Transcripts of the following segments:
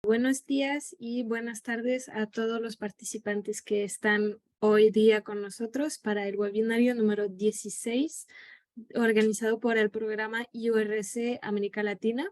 Buenos días y buenas tardes a todos los participantes que están hoy día con nosotros para el webinario número 16, organizado por el programa IURC América Latina.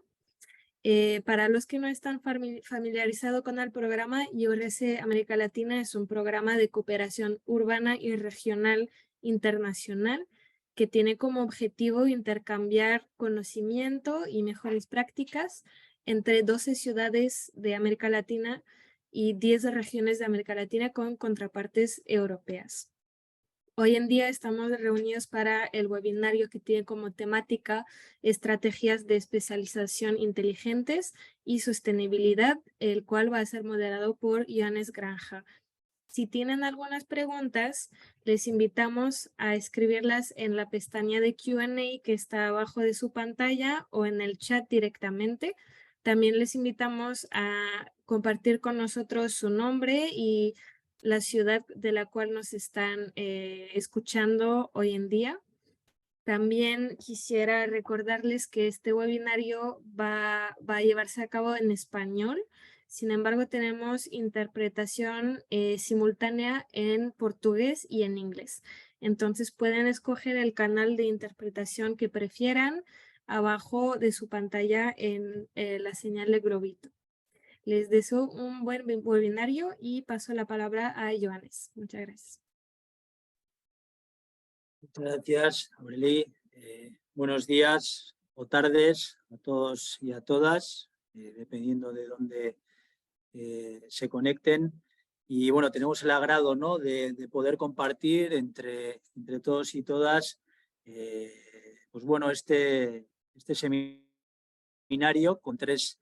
Para los que no están familiarizados con el programa, IURC América Latina es un programa de cooperación urbana y regional internacional que tiene como objetivo intercambiar conocimiento y mejores prácticas entre 12 ciudades de América Latina y 10 regiones de América Latina con contrapartes europeas. Hoy en día estamos reunidos para el webinario que tiene como temática estrategias de especialización inteligentes y sostenibilidad, el cual va a ser moderado por Johannes Granja. Si tienen algunas preguntas, les invitamos a escribirlas en la pestaña de Q&A que está abajo de su pantalla o en el chat directamente. También les invitamos a compartir con nosotros su nombre y la ciudad de la cual nos están escuchando hoy en día. También quisiera recordarles que este webinario va a llevarse a cabo en español. Sin embargo, tenemos interpretación simultánea en portugués y en inglés. Entonces pueden escoger el canal de interpretación que prefieran abajo de su pantalla en la señal de globito. Les deseo un buen webinario y paso la palabra a Johannes. Muchas gracias. Muchas gracias, Aureli. Buenos días o tardes a todos y a todas, dependiendo de dónde se conecten. Y bueno, tenemos el agrado, ¿no?, de poder compartir entre todos y todas pues bueno, este seminario con tres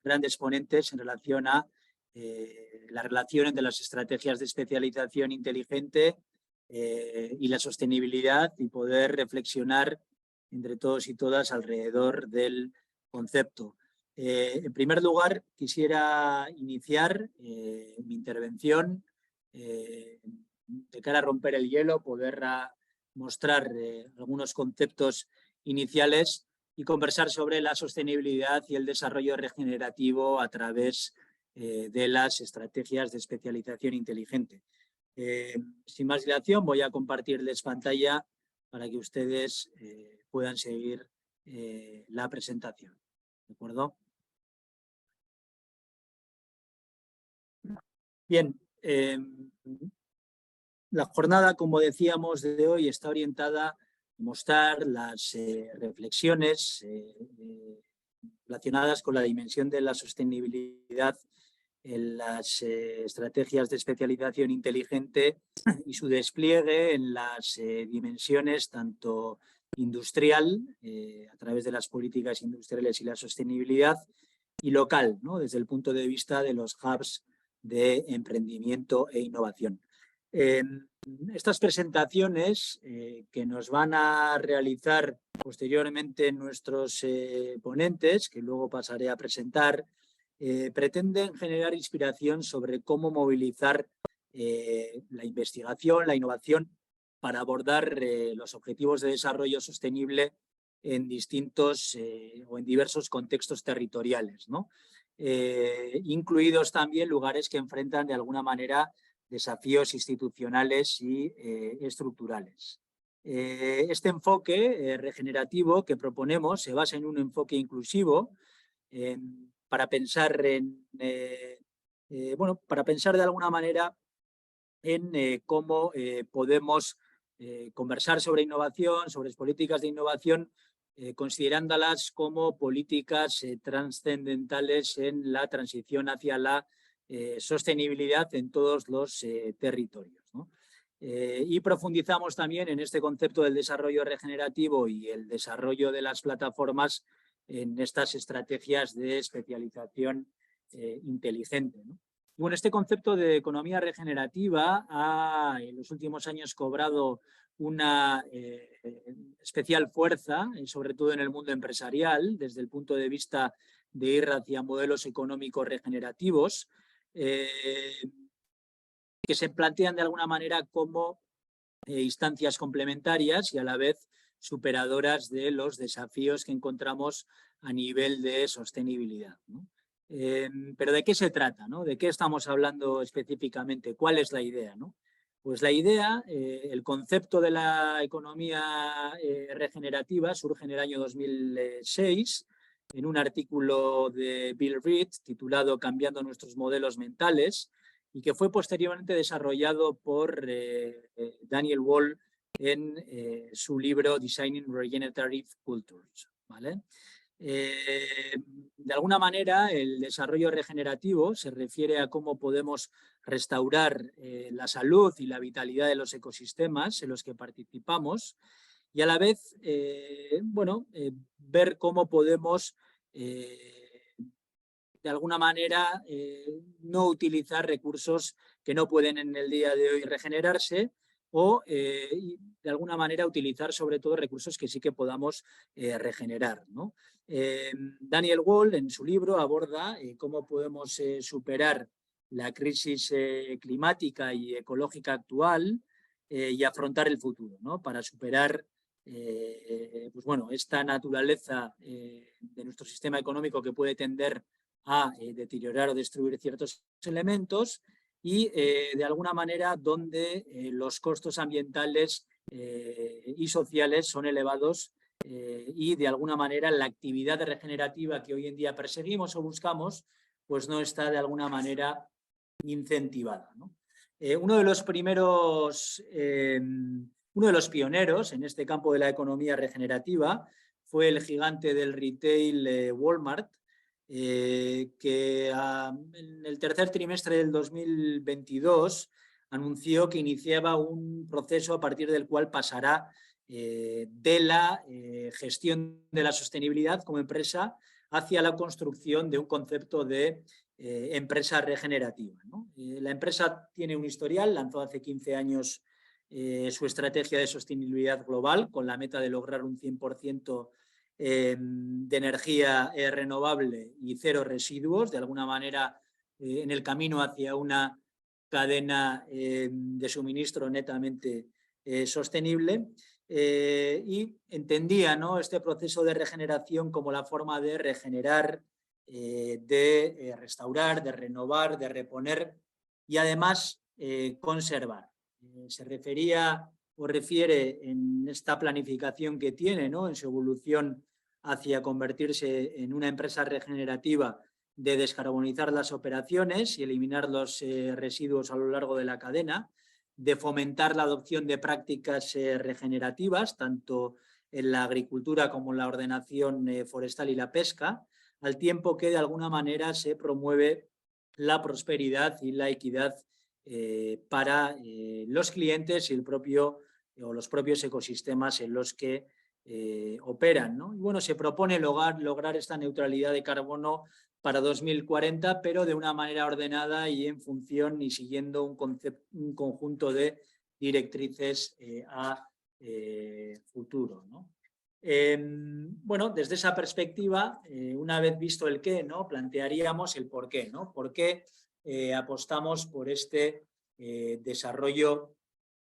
grandes ponentes en relación a la relación entre las estrategias de especialización inteligente y la sostenibilidad, y poder reflexionar entre todos y todas alrededor del concepto. En primer lugar, quisiera iniciar mi intervención de cara a romper el hielo, poder mostrar algunos conceptos iniciales y conversar sobre la sostenibilidad y el desarrollo regenerativo a través de las estrategias de especialización inteligente. Sin más dilación, voy a compartirles pantalla para que ustedes puedan seguir la presentación. ¿De acuerdo? Bien, la jornada, como decíamos, de hoy está orientada a mostrar las reflexiones relacionadas con la dimensión de la sostenibilidad en las estrategias de especialización inteligente y su despliegue en las dimensiones tanto industrial, a través de las políticas industriales y la sostenibilidad, y local, ¿no?, desde el punto de vista de los hubs de emprendimiento e innovación. Estas presentaciones que nos van a realizar posteriormente nuestros ponentes, que luego pasaré a presentar, pretenden generar inspiración sobre cómo movilizar la investigación, la innovación, para abordar los objetivos de desarrollo sostenible en distintos o en diversos contextos territoriales, ¿no?, incluidos también lugares que enfrentan de alguna manera desafíos institucionales y estructurales. Este enfoque regenerativo que proponemos se basa en un enfoque inclusivo para pensar para pensar de alguna manera en cómo podemos conversar sobre innovación, sobre políticas de innovación, considerándolas como políticas trascendentales en la transición hacia la sostenibilidad en todos los territorios, ¿no? Y profundizamos también en este concepto del desarrollo regenerativo y el desarrollo de las plataformas en estas estrategias de especialización inteligente, ¿no? Bueno, este concepto de economía regenerativa ha en los últimos años cobrado una especial fuerza, sobre todo en el mundo empresarial, desde el punto de vista de ir hacia modelos económicos regenerativos, que se plantean de alguna manera como instancias complementarias y a la vez superadoras de los desafíos que encontramos a nivel de sostenibilidad, ¿no? Pero ¿de qué se trata, ¿no? ¿De qué estamos hablando específicamente? ¿Cuál es la idea, ¿no? Pues la idea, el concepto de la economía regenerativa surge en el año 2006 en un artículo de Bill Reed titulado Cambiando nuestros modelos mentales y que fue posteriormente desarrollado por Daniel Wall en su libro Designing Regenerative Cultures, ¿vale? De alguna manera, el desarrollo regenerativo se refiere a cómo podemos restaurar la salud y la vitalidad de los ecosistemas en los que participamos y a la vez, ver cómo podemos, de alguna manera, no utilizar recursos que no pueden en el día de hoy regenerarse o, de alguna manera, utilizar sobre todo recursos que sí que podamos regenerar, ¿no? Daniel Wall, en su libro, aborda cómo podemos superar la crisis climática y ecológica actual y afrontar el futuro, ¿no? Para superar esta naturaleza de nuestro sistema económico que puede tender a deteriorar o destruir ciertos elementos y, de alguna manera, donde los costos ambientales y sociales son elevados y, de alguna manera, la actividad regenerativa que hoy en día perseguimos o buscamos, pues no está, de alguna manera, incentivada, ¿no? Uno de los pioneros en este campo de la economía regenerativa fue el gigante del retail Walmart, que en el tercer trimestre del 2022 anunció que iniciaba un proceso a partir del cual pasará de la gestión de la sostenibilidad como empresa hacia la construcción de un concepto de empresa regenerativa, ¿no? La empresa tiene un historial, lanzó hace 15 años su estrategia de sostenibilidad global con la meta de lograr un 100% de energía renovable y cero residuos, de alguna manera en el camino hacia una cadena de suministro netamente sostenible, y entendía, ¿no?, este proceso de regeneración como la forma de regenerar, de restaurar, de renovar, de reponer y además conservar. Se refería o refiere en esta planificación que tiene, ¿no?, en su evolución hacia convertirse en una empresa regenerativa, de descarbonizar las operaciones y eliminar los residuos a lo largo de la cadena, de fomentar la adopción de prácticas regenerativas, tanto en la agricultura como en la ordenación forestal y la pesca, al tiempo que de alguna manera se promueve la prosperidad y la equidad para los clientes y los propios ecosistemas en los que operan, ¿no? Y bueno, se propone lograr esta neutralidad de carbono para 2040, pero de una manera ordenada y en función y siguiendo un conjunto de directrices a futuro, ¿no? Desde esa perspectiva, una vez visto el qué, ¿no?, plantearíamos el por qué, ¿no? ¿Por qué apostamos por este desarrollo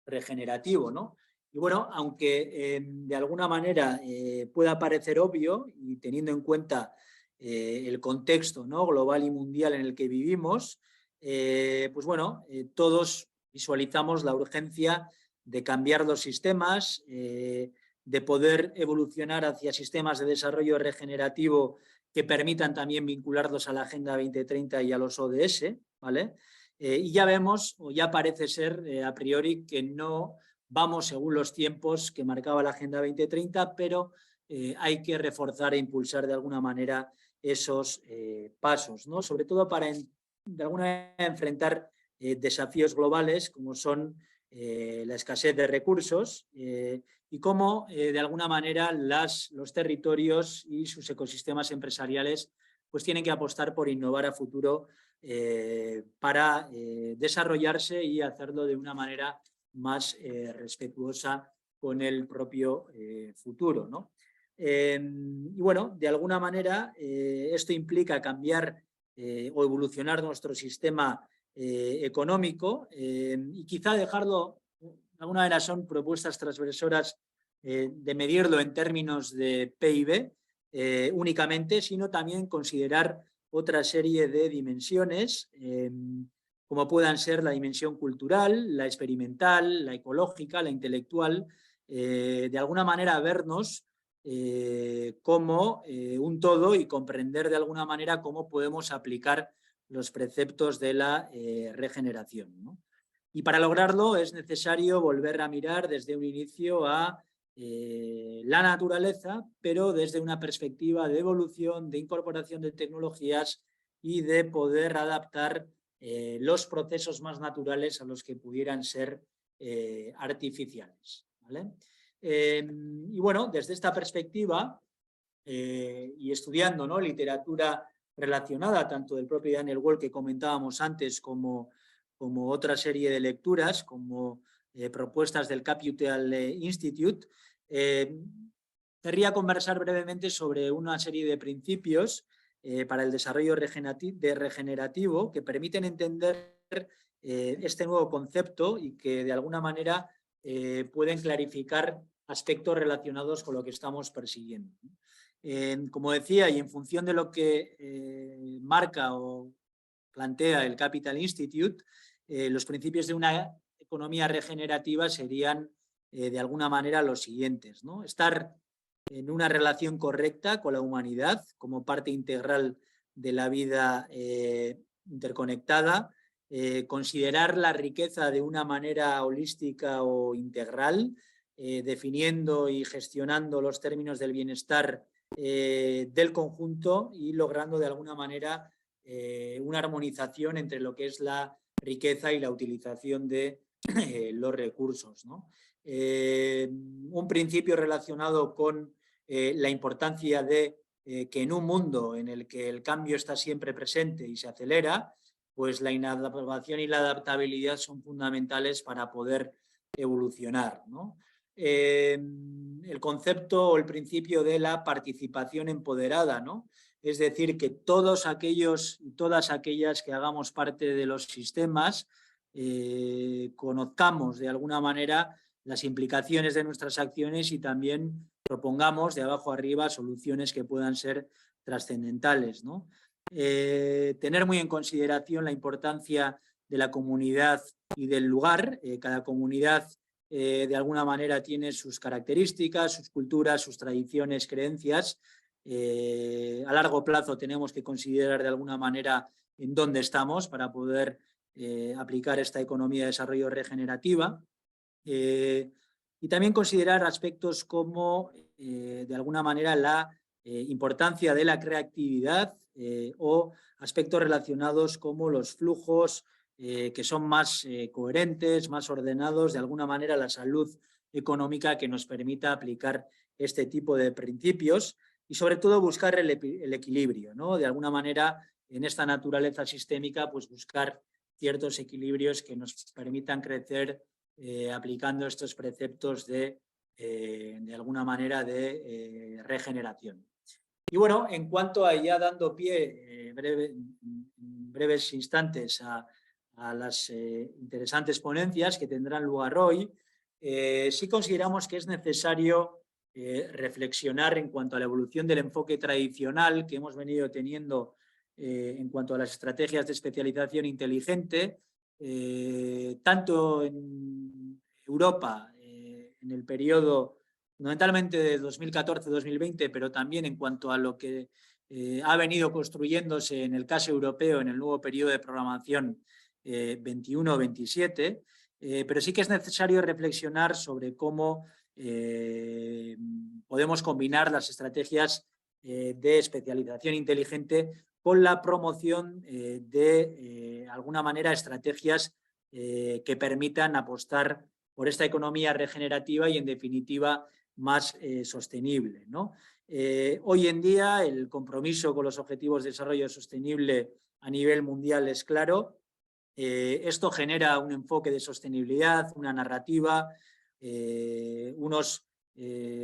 regenerativo, ¿no? Y bueno, aunque de alguna manera pueda parecer obvio y teniendo en cuenta el contexto, ¿no?, global y mundial en el que vivimos, todos visualizamos la urgencia de cambiar los sistemas, de poder evolucionar hacia sistemas de desarrollo regenerativo que permitan también vincularlos a la Agenda 2030 y a los ODS, ¿vale? Y ya vemos, o ya parece ser a priori, que no vamos según los tiempos que marcaba la Agenda 2030, pero hay que reforzar e impulsar de alguna manera esos pasos, ¿no? Sobre todo para de alguna manera enfrentar desafíos globales como son la escasez de recursos y cómo de alguna manera los territorios y sus ecosistemas empresariales pues tienen que apostar por innovar a futuro para desarrollarse y hacerlo de una manera más respetuosa con el propio futuro, ¿no? Y bueno, de alguna manera esto implica cambiar o evolucionar nuestro sistema económico y quizá dejarlo, de alguna manera son propuestas transgresoras de medirlo en términos de PIB únicamente, sino también considerar otra serie de dimensiones, como puedan ser la dimensión cultural, la experimental, la ecológica, la intelectual, de alguna manera vernos como un todo y comprender de alguna manera cómo podemos aplicar los preceptos de la regeneración, ¿no? Y para lograrlo es necesario volver a mirar desde un inicio a la naturaleza, pero desde una perspectiva de evolución, de incorporación de tecnologías y de poder adaptar los procesos más naturales a los que pudieran ser artificiales, ¿vale? Y bueno, desde esta perspectiva y estudiando, ¿no?, literatura relacionada, tanto del propio Daniel Wall que comentábamos antes, como otra serie de lecturas, como propuestas del Capital Institute, querría conversar brevemente sobre una serie de principios para el desarrollo regenerativo que permiten entender este nuevo concepto y que de alguna manera pueden clarificar aspectos relacionados con lo que estamos persiguiendo. Como decía, y en función de lo que marca o plantea el Capital Institute, los principios de una economía regenerativa serían de alguna manera los siguientes, ¿no? Estar en una relación correcta con la humanidad como parte integral de la vida interconectada, considerar la riqueza de una manera holística o integral, definiendo y gestionando los términos del bienestar del conjunto y logrando de alguna manera una armonización entre lo que es la riqueza y la utilización de los recursos, ¿no? Un principio relacionado con la importancia de que en un mundo en el que el cambio está siempre presente y se acelera, pues la innovación y la adaptabilidad son fundamentales para poder evolucionar, ¿no? El concepto o el principio de la participación empoderada, ¿no? Es decir, que todos aquellos y todas aquellas que hagamos parte de los sistemas conozcamos de alguna manera las implicaciones de nuestras acciones y también propongamos de abajo arriba soluciones que puedan ser trascendentales, ¿no? Tener muy en consideración la importancia de la comunidad y del lugar. Cada comunidad de alguna manera tiene sus características, sus culturas, sus tradiciones, creencias. A largo plazo tenemos que considerar de alguna manera en dónde estamos para poder aplicar esta economía de desarrollo regenerativa. Y también considerar aspectos como, de alguna manera, la importancia de la creatividad o aspectos relacionados como los flujos que son más coherentes, más ordenados, de alguna manera la salud económica que nos permita aplicar este tipo de principios y sobre todo buscar el equilibrio, ¿no? De alguna manera en esta naturaleza sistémica pues buscar ciertos equilibrios que nos permitan crecer aplicando estos preceptos de alguna manera de regeneración. Y bueno, en cuanto a ya dando pie en breves instantes a las interesantes ponencias que tendrán lugar hoy, sí consideramos que es necesario reflexionar en cuanto a la evolución del enfoque tradicional que hemos venido teniendo en cuanto a las estrategias de especialización inteligente, tanto en Europa, en el periodo fundamentalmente de 2014-2020, pero también en cuanto a lo que ha venido construyéndose en el caso europeo en el nuevo periodo de programación 21-27, pero sí que es necesario reflexionar sobre cómo podemos combinar las estrategias de especialización inteligente con la promoción de alguna manera estrategias que permitan apostar por esta economía regenerativa y en definitiva más sostenible, ¿no? Hoy en día el compromiso con los objetivos de desarrollo sostenible a nivel mundial es claro. Esto genera un enfoque de sostenibilidad, una narrativa, unos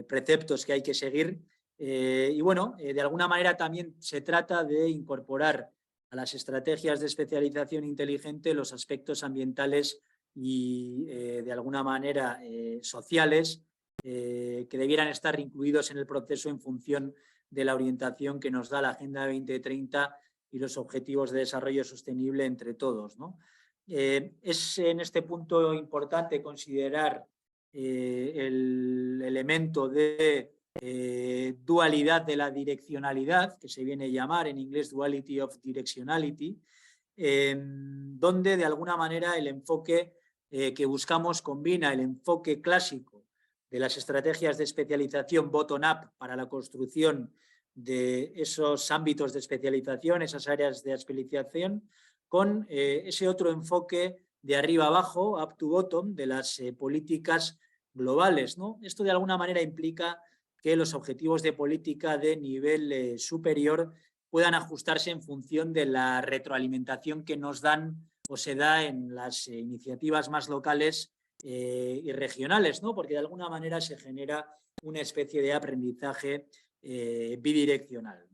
preceptos que hay que seguir. Y bueno, de alguna manera también se trata de incorporar a las estrategias de especialización inteligente los aspectos ambientales y de alguna manera sociales que debieran estar incluidos en el proceso en función de la orientación que nos da la Agenda 2030 y los objetivos de desarrollo sostenible entre todos, ¿no? Es en este punto importante considerar el elemento de dualidad de la direccionalidad, que se viene a llamar en inglés duality of directionality, donde de alguna manera el enfoque que buscamos combina el enfoque clásico de las estrategias de especialización bottom-up para la construcción de esos ámbitos de especialización, esas áreas de especialización, con ese otro enfoque de arriba abajo, up to bottom, de las políticas globales, ¿no? Esto de alguna manera implica que los objetivos de política de nivel superior puedan ajustarse en función de la retroalimentación que nos dan o se da en las iniciativas más locales y regionales, ¿no? Porque de alguna manera se genera una especie de aprendizaje bidireccional.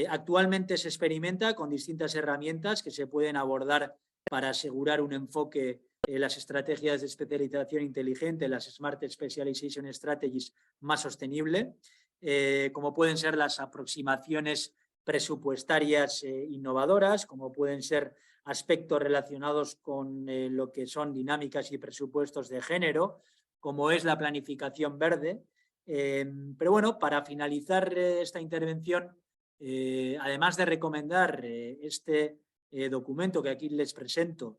Actualmente se experimenta con distintas herramientas que se pueden abordar para asegurar un enfoque en las estrategias de especialización inteligente, las Smart Specialization Strategies, más sostenible, como pueden ser las aproximaciones presupuestarias innovadoras, como pueden ser aspectos relacionados con lo que son dinámicas y presupuestos de género, como es la planificación verde. Pero bueno, para finalizar esta intervención, además de recomendar este documento que aquí les presento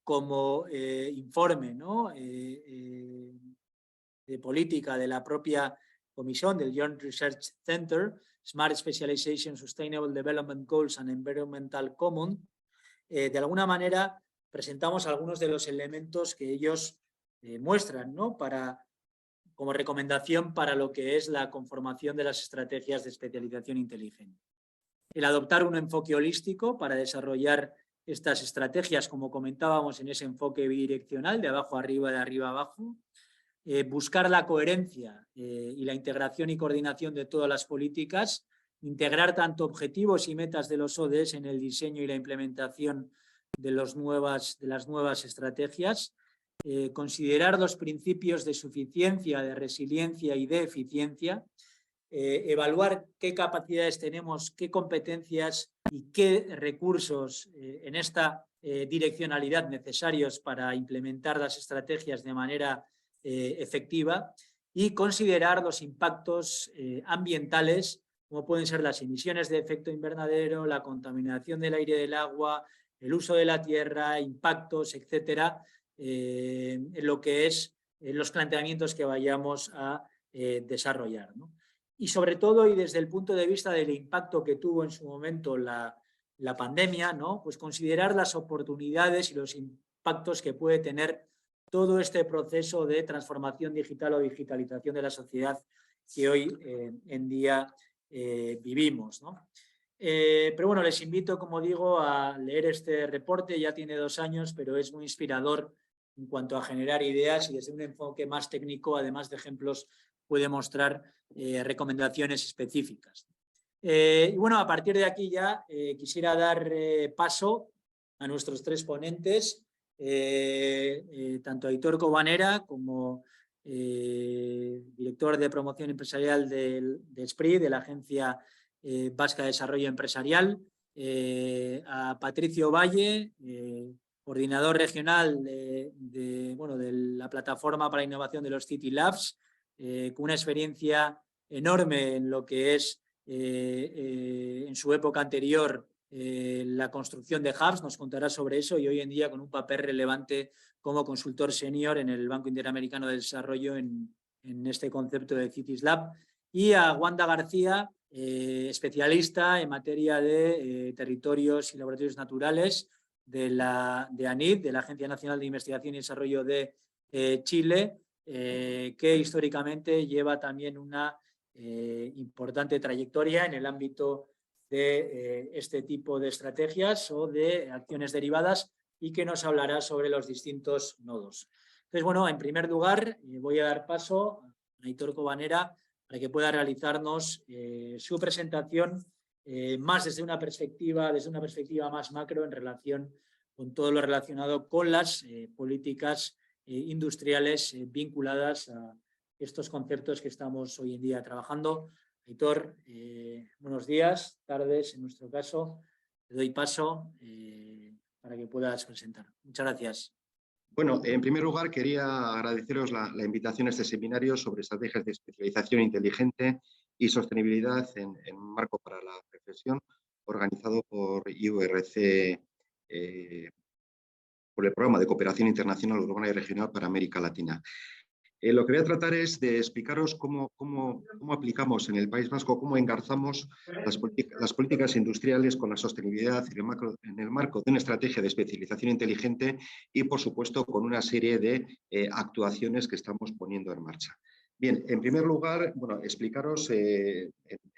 como informe, ¿no? De política de la propia comisión del Joint Research Center, Smart Specialization, Sustainable Development Goals and Environmental Common, de alguna manera presentamos algunos de los elementos que ellos muestran, ¿no? Como recomendación para lo que es la conformación de las estrategias de especialización inteligente. El adoptar un enfoque holístico para desarrollar estas estrategias, como comentábamos, en ese enfoque bidireccional, de abajo a arriba, de arriba a abajo. Buscar la coherencia y la integración y coordinación de todas las políticas, integrar tanto objetivos y metas de los ODS en el diseño y la implementación de las nuevas estrategias, considerar los principios de suficiencia, de resiliencia y de eficiencia, evaluar qué capacidades tenemos, qué competencias y qué recursos en esta direccionalidad necesarios para implementar las estrategias de manera efectiva, y considerar los impactos ambientales, como pueden ser las emisiones de efecto invernadero, la contaminación del aire y del agua, el uso de la tierra, impactos, etcétera, en lo que es los planteamientos que vayamos a desarrollar, ¿no? Y sobre todo, y desde el punto de vista del impacto que tuvo en su momento la pandemia, ¿no? Pues considerar las oportunidades y los impactos que puede tener todo este proceso de transformación digital o digitalización de la sociedad que hoy en día vivimos, ¿no? Pero bueno, les invito, como digo, a leer este reporte. Ya tiene 2 años, pero es muy inspirador en cuanto a generar ideas, y desde un enfoque más técnico, además de ejemplos, puede mostrar recomendaciones específicas. Y bueno, a partir de aquí ya quisiera dar paso a nuestros 3 ponentes, tanto a Aitor Kobanera como director de promoción empresarial de SPRI, de la Agencia Vasca de Desarrollo Empresarial, a Patricio Valle, coordinador regional de la plataforma para la innovación de los City Labs, con una experiencia enorme en lo que es en su época anterior la construcción de hubs, nos contará sobre eso, y hoy en día con un papel relevante como consultor senior en el Banco Interamericano de Desarrollo en este concepto de Cities Lab. Y a Wanda García, especialista en materia de territorios y laboratorios naturales de ANID, de la Agencia Nacional de Investigación y Desarrollo de Chile, que históricamente lleva también una importante trayectoria en el ámbito de este tipo de estrategias o de acciones derivadas, y que nos hablará sobre los distintos nodos. Entonces, bueno, en primer lugar voy a dar paso a Aitor Kobanera para que pueda realizarnos su presentación más desde una perspectiva más macro en relación con todo lo relacionado con las políticas industriales vinculadas a estos conceptos que estamos hoy en día trabajando. Aitor, buenos días, tardes en nuestro caso. Te doy paso para que puedas presentar. Muchas gracias. Bueno, en primer lugar quería agradeceros la invitación a este seminario sobre estrategias de especialización inteligente y sostenibilidad en un marco para la reflexión organizado por IURC, por el Programa de Cooperación Internacional Urbana y Regional para América Latina. Lo que voy a tratar es de explicaros cómo aplicamos en el País Vasco, cómo engarzamos las políticas industriales con la sostenibilidad en el marco de una estrategia de especialización inteligente y, por supuesto, con una serie de actuaciones que estamos poniendo en marcha. Bien, en primer lugar, bueno, explicaros en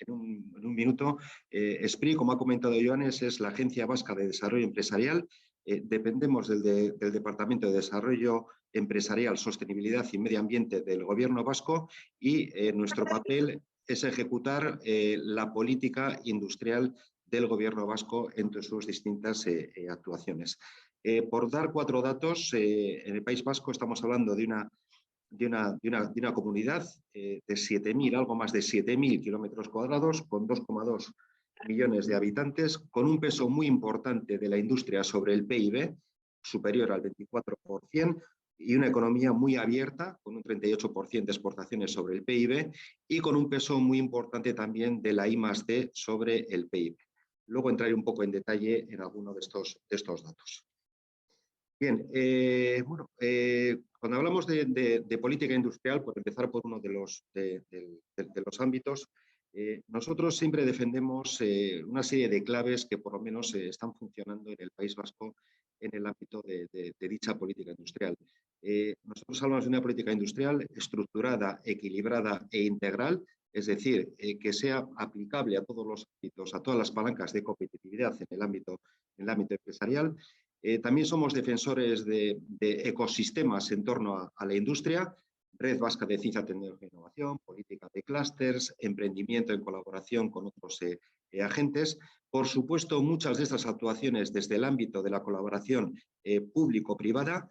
un minuto, SPRI, como ha comentado Joanes, es la Agencia Vasca de Desarrollo Empresarial. Dependemos del Departamento de Desarrollo Empresarial, Sostenibilidad y Medio Ambiente del Gobierno vasco y nuestro papel es ejecutar la política industrial del Gobierno vasco entre sus distintas actuaciones. Por dar 4 datos, en el País Vasco estamos hablando de una comunidad de 7.000, algo más de 7.000 kilómetros cuadrados, con 2,2 millones de habitantes, con un peso muy importante de la industria sobre el PIB, superior al 24%, y una economía muy abierta, con un 38% de exportaciones sobre el PIB, y con un peso muy importante también de la I+D sobre el PIB. Luego entraré un poco en detalle en alguno de estos datos. Bien, cuando hablamos de política industrial, por empezar por uno de los ámbitos, nosotros siempre defendemos una serie de claves que por lo menos están funcionando en el País Vasco en el ámbito de dicha política industrial. Nosotros hablamos de una política industrial estructurada, equilibrada e integral, es decir, que sea aplicable a todos los ámbitos, a todas las palancas de competitividad en el ámbito empresarial. También somos defensores de ecosistemas en torno a la industria, Red Vasca de Ciencia, Tecnología e Innovación, política de clústeres, emprendimiento en colaboración con otros agentes. Por supuesto, muchas de estas actuaciones desde el ámbito de la colaboración público-privada.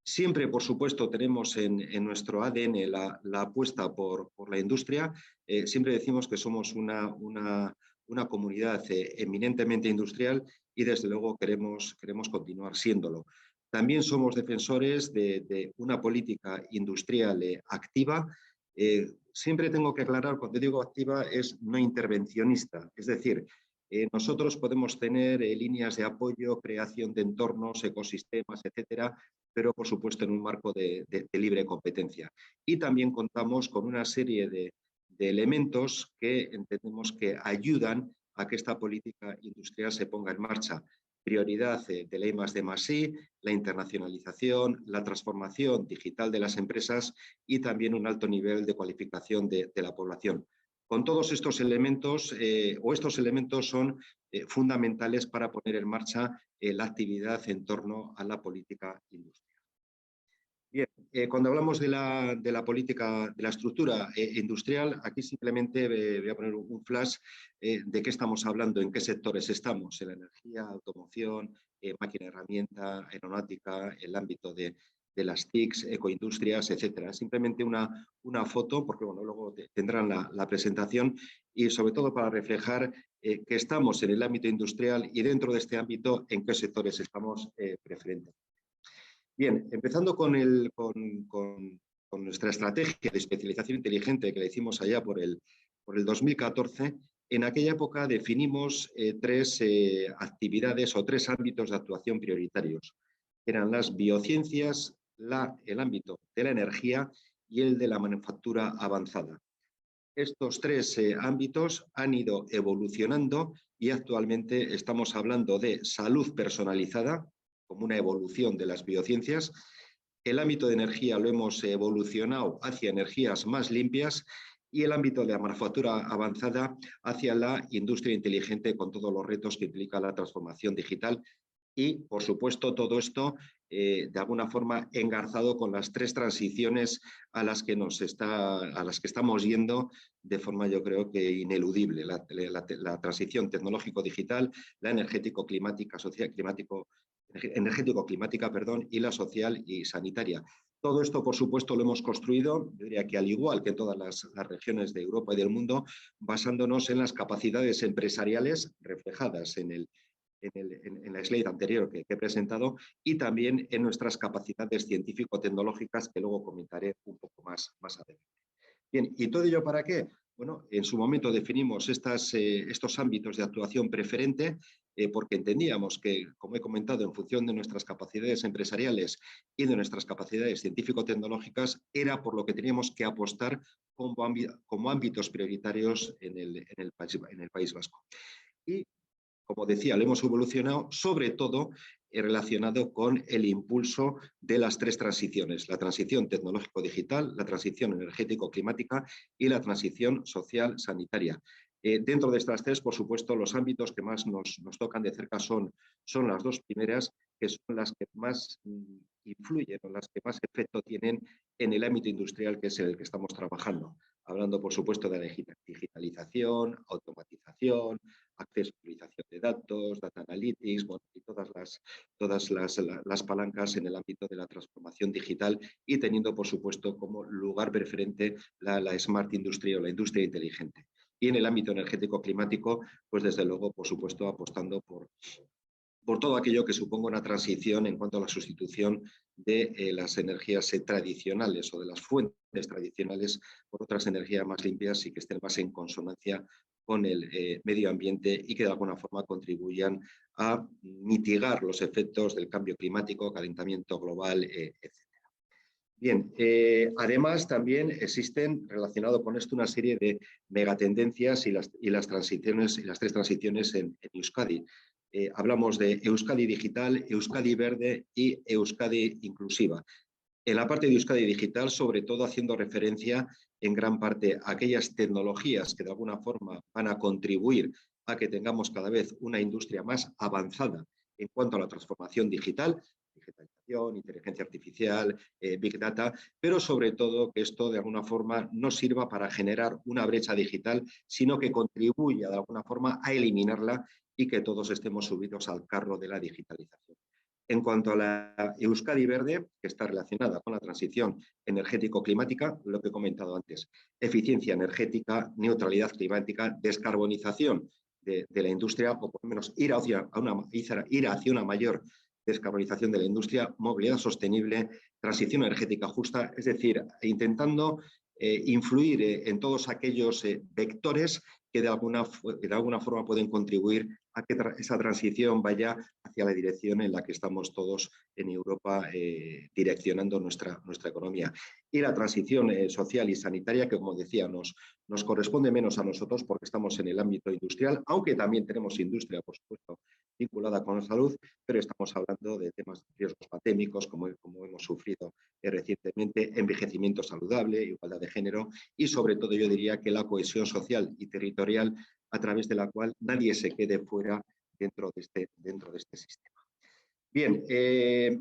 Siempre, por supuesto, tenemos en nuestro ADN la apuesta por la industria. Siempre decimos que somos una comunidad eminentemente industrial y, desde luego, queremos continuar siéndolo. También somos defensores de una política industrial activa. Siempre tengo que aclarar, cuando digo activa, es no intervencionista. Es decir, nosotros podemos tener líneas de apoyo, creación de entornos, ecosistemas, etcétera, pero por supuesto en un marco de libre competencia. Y también contamos con una serie de elementos que entendemos que ayudan a que esta política industrial se ponga en marcha. Prioridad de la I+D+I, la internacionalización, la transformación digital de las empresas y también un alto nivel de cualificación de la población. Con todos estos elementos, estos elementos son fundamentales para poner en marcha la actividad en torno a la política industrial. Bien, cuando hablamos de la política, de la estructura industrial, aquí simplemente voy a poner un flash de qué estamos hablando, en qué sectores estamos, en la energía, automoción, máquina herramienta, aeronáutica, el ámbito de las TICs, ecoindustrias, etcétera. Simplemente una foto, porque bueno, luego tendrán la presentación, y sobre todo para reflejar que estamos en el ámbito industrial y dentro de este ámbito en qué sectores estamos preferentes. Bien, empezando con nuestra estrategia de especialización inteligente que la hicimos allá por el 2014, en aquella época definimos 3 actividades o 3 ámbitos de actuación prioritarios. Eran las biociencias, el ámbito de la energía y el de la manufactura avanzada. Estos 3 ámbitos han ido evolucionando y actualmente estamos hablando de salud personalizada, como una evolución de las biociencias. El ámbito de energía lo hemos evolucionado hacia energías más limpias y el ámbito de la manufactura avanzada hacia la industria inteligente con todos los retos que implica la transformación digital y, por supuesto, todo esto de alguna forma engarzado con las 3 transiciones a las que estamos yendo de forma, yo creo que ineludible. La transición tecnológico-digital, la energético-climática, y la social y sanitaria. Todo esto, por supuesto, lo hemos construido, yo diría que al igual que en todas las regiones de Europa y del mundo, basándonos en las capacidades empresariales reflejadas en la slide anterior que he presentado y también en nuestras capacidades científico-tecnológicas que luego comentaré un poco más adelante. Bien, ¿y todo ello para qué? Bueno, en su momento definimos estos ámbitos de actuación preferente porque entendíamos que, como he comentado, en función de nuestras capacidades empresariales y de nuestras capacidades científico-tecnológicas, era por lo que teníamos que apostar como ámbitos prioritarios en el País Vasco. Y, como decía, lo hemos evolucionado sobre todo relacionado con el impulso de las tres transiciones, la transición tecnológico-digital, la transición energético-climática y la transición social-sanitaria. Dentro de estas tres, por supuesto, los ámbitos que más nos tocan de cerca son las dos primeras, que son las que más influyen o las que más efecto tienen en el ámbito industrial, que es en el que estamos trabajando. Hablando, por supuesto, de la digitalización, automatización, acceso a utilización de datos, data analytics, bueno, y todas las palancas en el ámbito de la transformación digital y teniendo, por supuesto, como lugar preferente la Smart Industry o la industria inteligente. Y en el ámbito energético climático, pues desde luego, por supuesto, apostando por todo aquello que suponga una transición en cuanto a la sustitución de las energías tradicionales o de las fuentes tradicionales por otras energías más limpias y que estén más en consonancia con el medio ambiente y que de alguna forma contribuyan a mitigar los efectos del cambio climático, calentamiento global, etc. Bien, además también existen, relacionado con esto, una serie de megatendencias y las tres transiciones en Euskadi. Hablamos de Euskadi Digital, Euskadi Verde y Euskadi Inclusiva. En la parte de Euskadi Digital, sobre todo haciendo referencia en gran parte a aquellas tecnologías que de alguna forma van a contribuir a que tengamos cada vez una industria más avanzada en cuanto a la transformación digital, digitalización, inteligencia artificial, Big Data, pero sobre todo que esto de alguna forma no sirva para generar una brecha digital, sino que contribuya de alguna forma a eliminarla y que todos estemos subidos al carro de la digitalización. En cuanto a la Euskadi Verde, que está relacionada con la transición energético-climática, lo que he comentado antes, eficiencia energética, neutralidad climática, descarbonización de la industria, o por lo menos ir hacia una mayor descarbonización de la industria, movilidad sostenible, transición energética justa, es decir, intentando influir en todos aquellos vectores que de alguna forma pueden contribuir a que esa transición vaya hacia la dirección en la que estamos todos en Europa direccionando nuestra economía. Y la transición social y sanitaria, que como decía, nos corresponde menos a nosotros porque estamos en el ámbito industrial, aunque también tenemos industria, por supuesto, vinculada con la salud, pero estamos hablando de temas de riesgos pandémicos, como hemos sufrido recientemente, envejecimiento saludable, igualdad de género y sobre todo yo diría que la cohesión social y territorial a través de la cual nadie se quede fuera dentro de este sistema. Bien,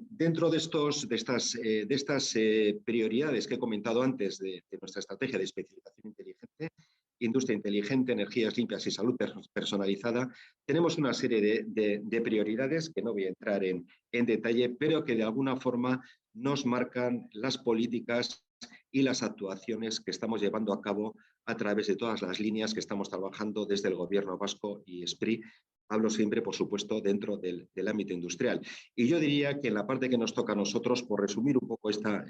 dentro de estas prioridades que he comentado antes de nuestra estrategia de especialización inteligente, industria inteligente, energías limpias y salud personalizada, tenemos una serie de prioridades que no voy a entrar en detalle, pero que de alguna forma nos marcan las políticas y las actuaciones que estamos llevando a cabo a través de todas las líneas que estamos trabajando desde el Gobierno vasco y SPRI. Hablo siempre, por supuesto, dentro del ámbito industrial. Y yo diría que en la parte que nos toca a nosotros, por resumir un poco esta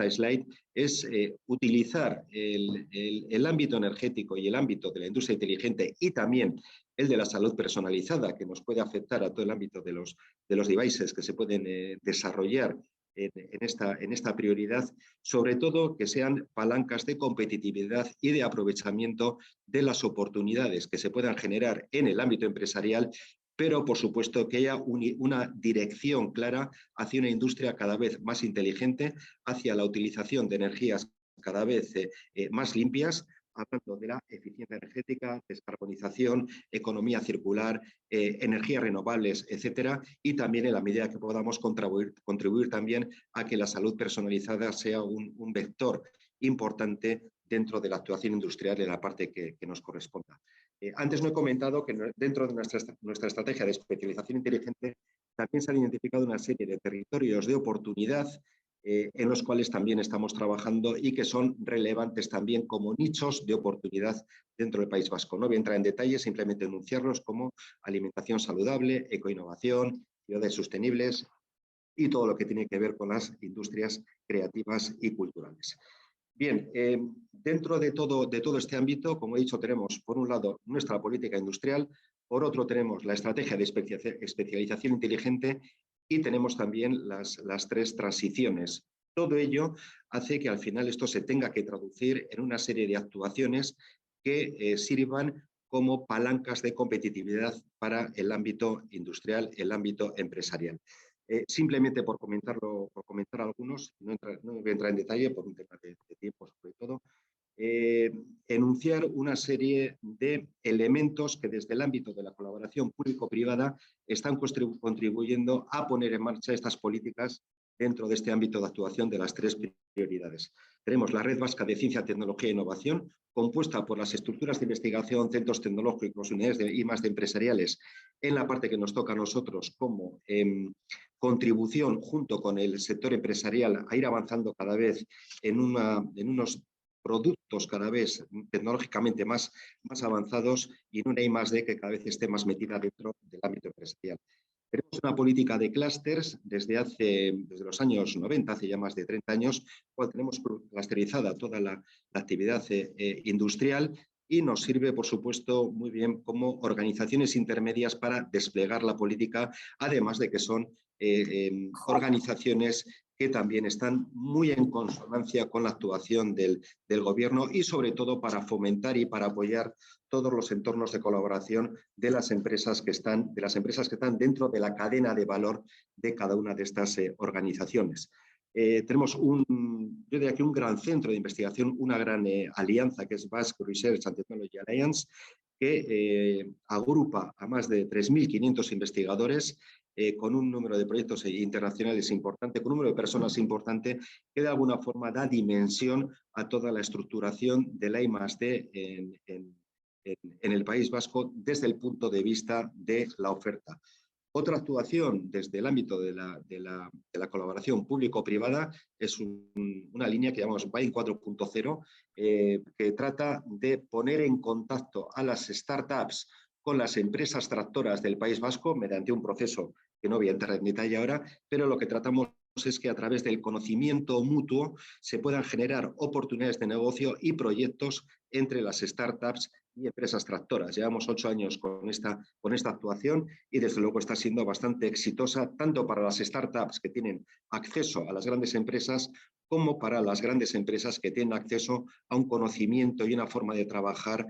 slide, es utilizar el ámbito energético y el ámbito de la industria inteligente y también el de la salud personalizada, que nos puede afectar a todo el ámbito de los devices que se pueden desarrollar en esta prioridad, sobre todo que sean palancas de competitividad y de aprovechamiento de las oportunidades que se puedan generar en el ámbito empresarial, pero por supuesto que haya una dirección clara hacia una industria cada vez más inteligente, hacia la utilización de energías cada vez más limpias, hablando de la eficiencia energética, descarbonización, economía circular, energías renovables, etcétera, y también en la medida que podamos contribuir también a que la salud personalizada sea un vector importante dentro de la actuación industrial en la parte que nos corresponda. Antes no he comentado que dentro de nuestra estrategia de especialización inteligente también se han identificado una serie de territorios de oportunidad en los cuales también estamos trabajando y que son relevantes también como nichos de oportunidad dentro del País Vasco. No voy a entrar en detalles, simplemente enunciarlos como alimentación saludable, ecoinnovación, ciudades sostenibles y todo lo que tiene que ver con las industrias creativas y culturales. Bien, dentro de todo este ámbito, como he dicho, tenemos por un lado nuestra política industrial, por otro tenemos la estrategia de especialización inteligente y tenemos también las 3 transiciones. Todo ello hace que al final esto se tenga que traducir en una serie de actuaciones que sirvan como palancas de competitividad para el ámbito industrial, el ámbito empresarial. Simplemente por comentar algunos, no voy a entrar en detalle por un tema de tiempo sobre todo, enunciar una serie de elementos que desde el ámbito de la colaboración público-privada están contribuyendo a poner en marcha estas políticas dentro de este ámbito de actuación de las 3 prioridades. Tenemos la Red Vasca de Ciencia, Tecnología e Innovación, compuesta por las estructuras de investigación, centros tecnológicos, unidades de I+D empresariales, en la parte que nos toca a nosotros como contribución junto con el sector empresarial a ir avanzando cada vez en unos productos cada vez tecnológicamente más avanzados y en una I+D que cada vez esté más metida dentro del ámbito empresarial. Tenemos una política de clústeres desde los años 90, hace ya más de 30 años, cuando tenemos clusterizada toda la actividad industrial y nos sirve, por supuesto, muy bien como organizaciones intermedias para desplegar la política, además de que son organizaciones que también están muy en consonancia con la actuación del gobierno y sobre todo para fomentar y para apoyar todos los entornos de colaboración de las empresas que están dentro de la cadena de valor de cada una de estas organizaciones. Tenemos yo diría que un gran centro de investigación, una gran alianza que es Basque Research and Technology Alliance, que agrupa a más de 3.500 investigadores con un número de proyectos internacionales importante, con un número de personas importante, que de alguna forma da dimensión a toda la estructuración de la I+D en el País Vasco desde el punto de vista de la oferta. Otra actuación desde el ámbito de la colaboración público-privada es una línea que llamamos BAIN 4.0, que trata de poner en contacto a las startups con las empresas tractoras del País Vasco mediante un proceso que no voy a entrar en detalle ahora, pero lo que tratamos es que a través del conocimiento mutuo se puedan generar oportunidades de negocio y proyectos entre las startups y empresas tractoras. Llevamos 8 años con esta actuación y desde luego está siendo bastante exitosa tanto para las startups que tienen acceso a las grandes empresas como para las grandes empresas que tienen acceso a un conocimiento y una forma de trabajar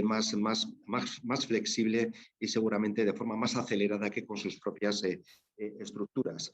más flexible y seguramente de forma más acelerada que con sus propias estructuras.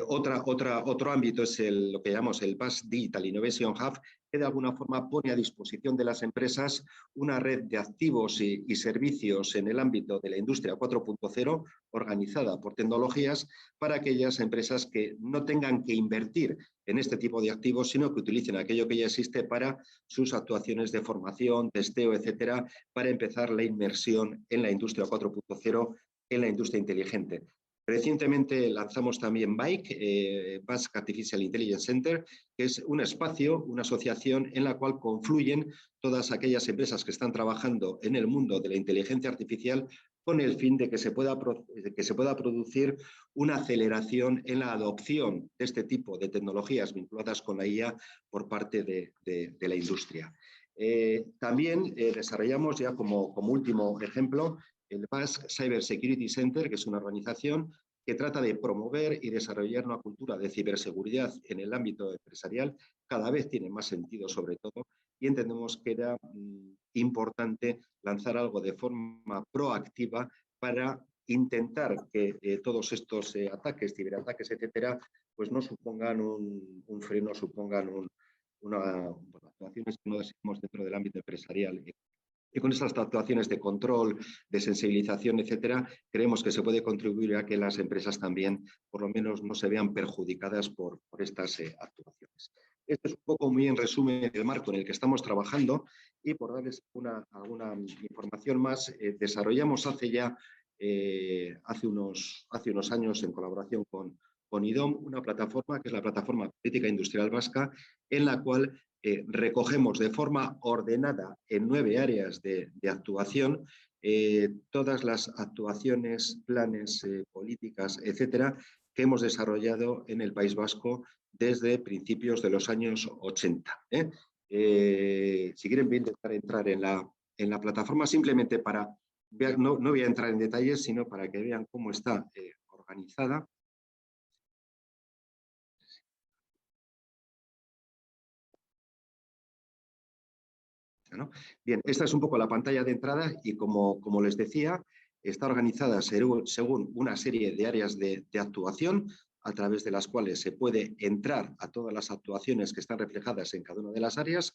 Otro ámbito es lo que llamamos el Basque Digital Innovation Hub, que de alguna forma pone a disposición de las empresas una red de activos y servicios en el ámbito de la industria 4.0, organizada por tecnologías, para aquellas empresas que no tengan que invertir en este tipo de activos, sino que utilicen aquello que ya existe para sus actuaciones de formación, testeo, etcétera, para empezar la inmersión en la industria 4.0, en la industria inteligente. Recientemente lanzamos también BAIC, Basque Artificial Intelligence Center, que es un espacio, una asociación en la cual confluyen todas aquellas empresas que están trabajando en el mundo de la inteligencia artificial con el fin de que se pueda producir una aceleración en la adopción de este tipo de tecnologías vinculadas con la IA por parte de la industria. También desarrollamos ya como último ejemplo el Basque Cyber Security Center, que es una organización que trata de promover y desarrollar una cultura de ciberseguridad en el ámbito empresarial. Cada vez tiene más sentido, sobre todo, y entendemos que era importante lanzar algo de forma proactiva para intentar que todos estos ataques, ciberataques, etcétera, pues no supongan un freno, supongan actuaciones que no deseamos dentro del ámbito empresarial. Y con estas actuaciones de control, de sensibilización, etcétera, creemos que se puede contribuir a que las empresas también, por lo menos, no se vean perjudicadas por estas actuaciones. Este es un poco muy en resumen el marco en el que estamos trabajando y por darles alguna información más, desarrollamos hace unos años en colaboración con con IDOM una plataforma que es la Plataforma Política Industrial Vasca, en la cual recogemos de forma ordenada en 9 áreas de actuación todas las actuaciones, planes, políticas, etcétera, que hemos desarrollado en el País Vasco desde principios de los años 80. Si quieren, voy a intentar entrar en la plataforma simplemente para ver, no voy a entrar en detalles, sino para que vean cómo está organizada. ¿No? Bien, esta es un poco la pantalla de entrada y como les decía, está organizada según una serie de áreas de actuación a través de las cuales se puede entrar a todas las actuaciones que están reflejadas en cada una de las áreas.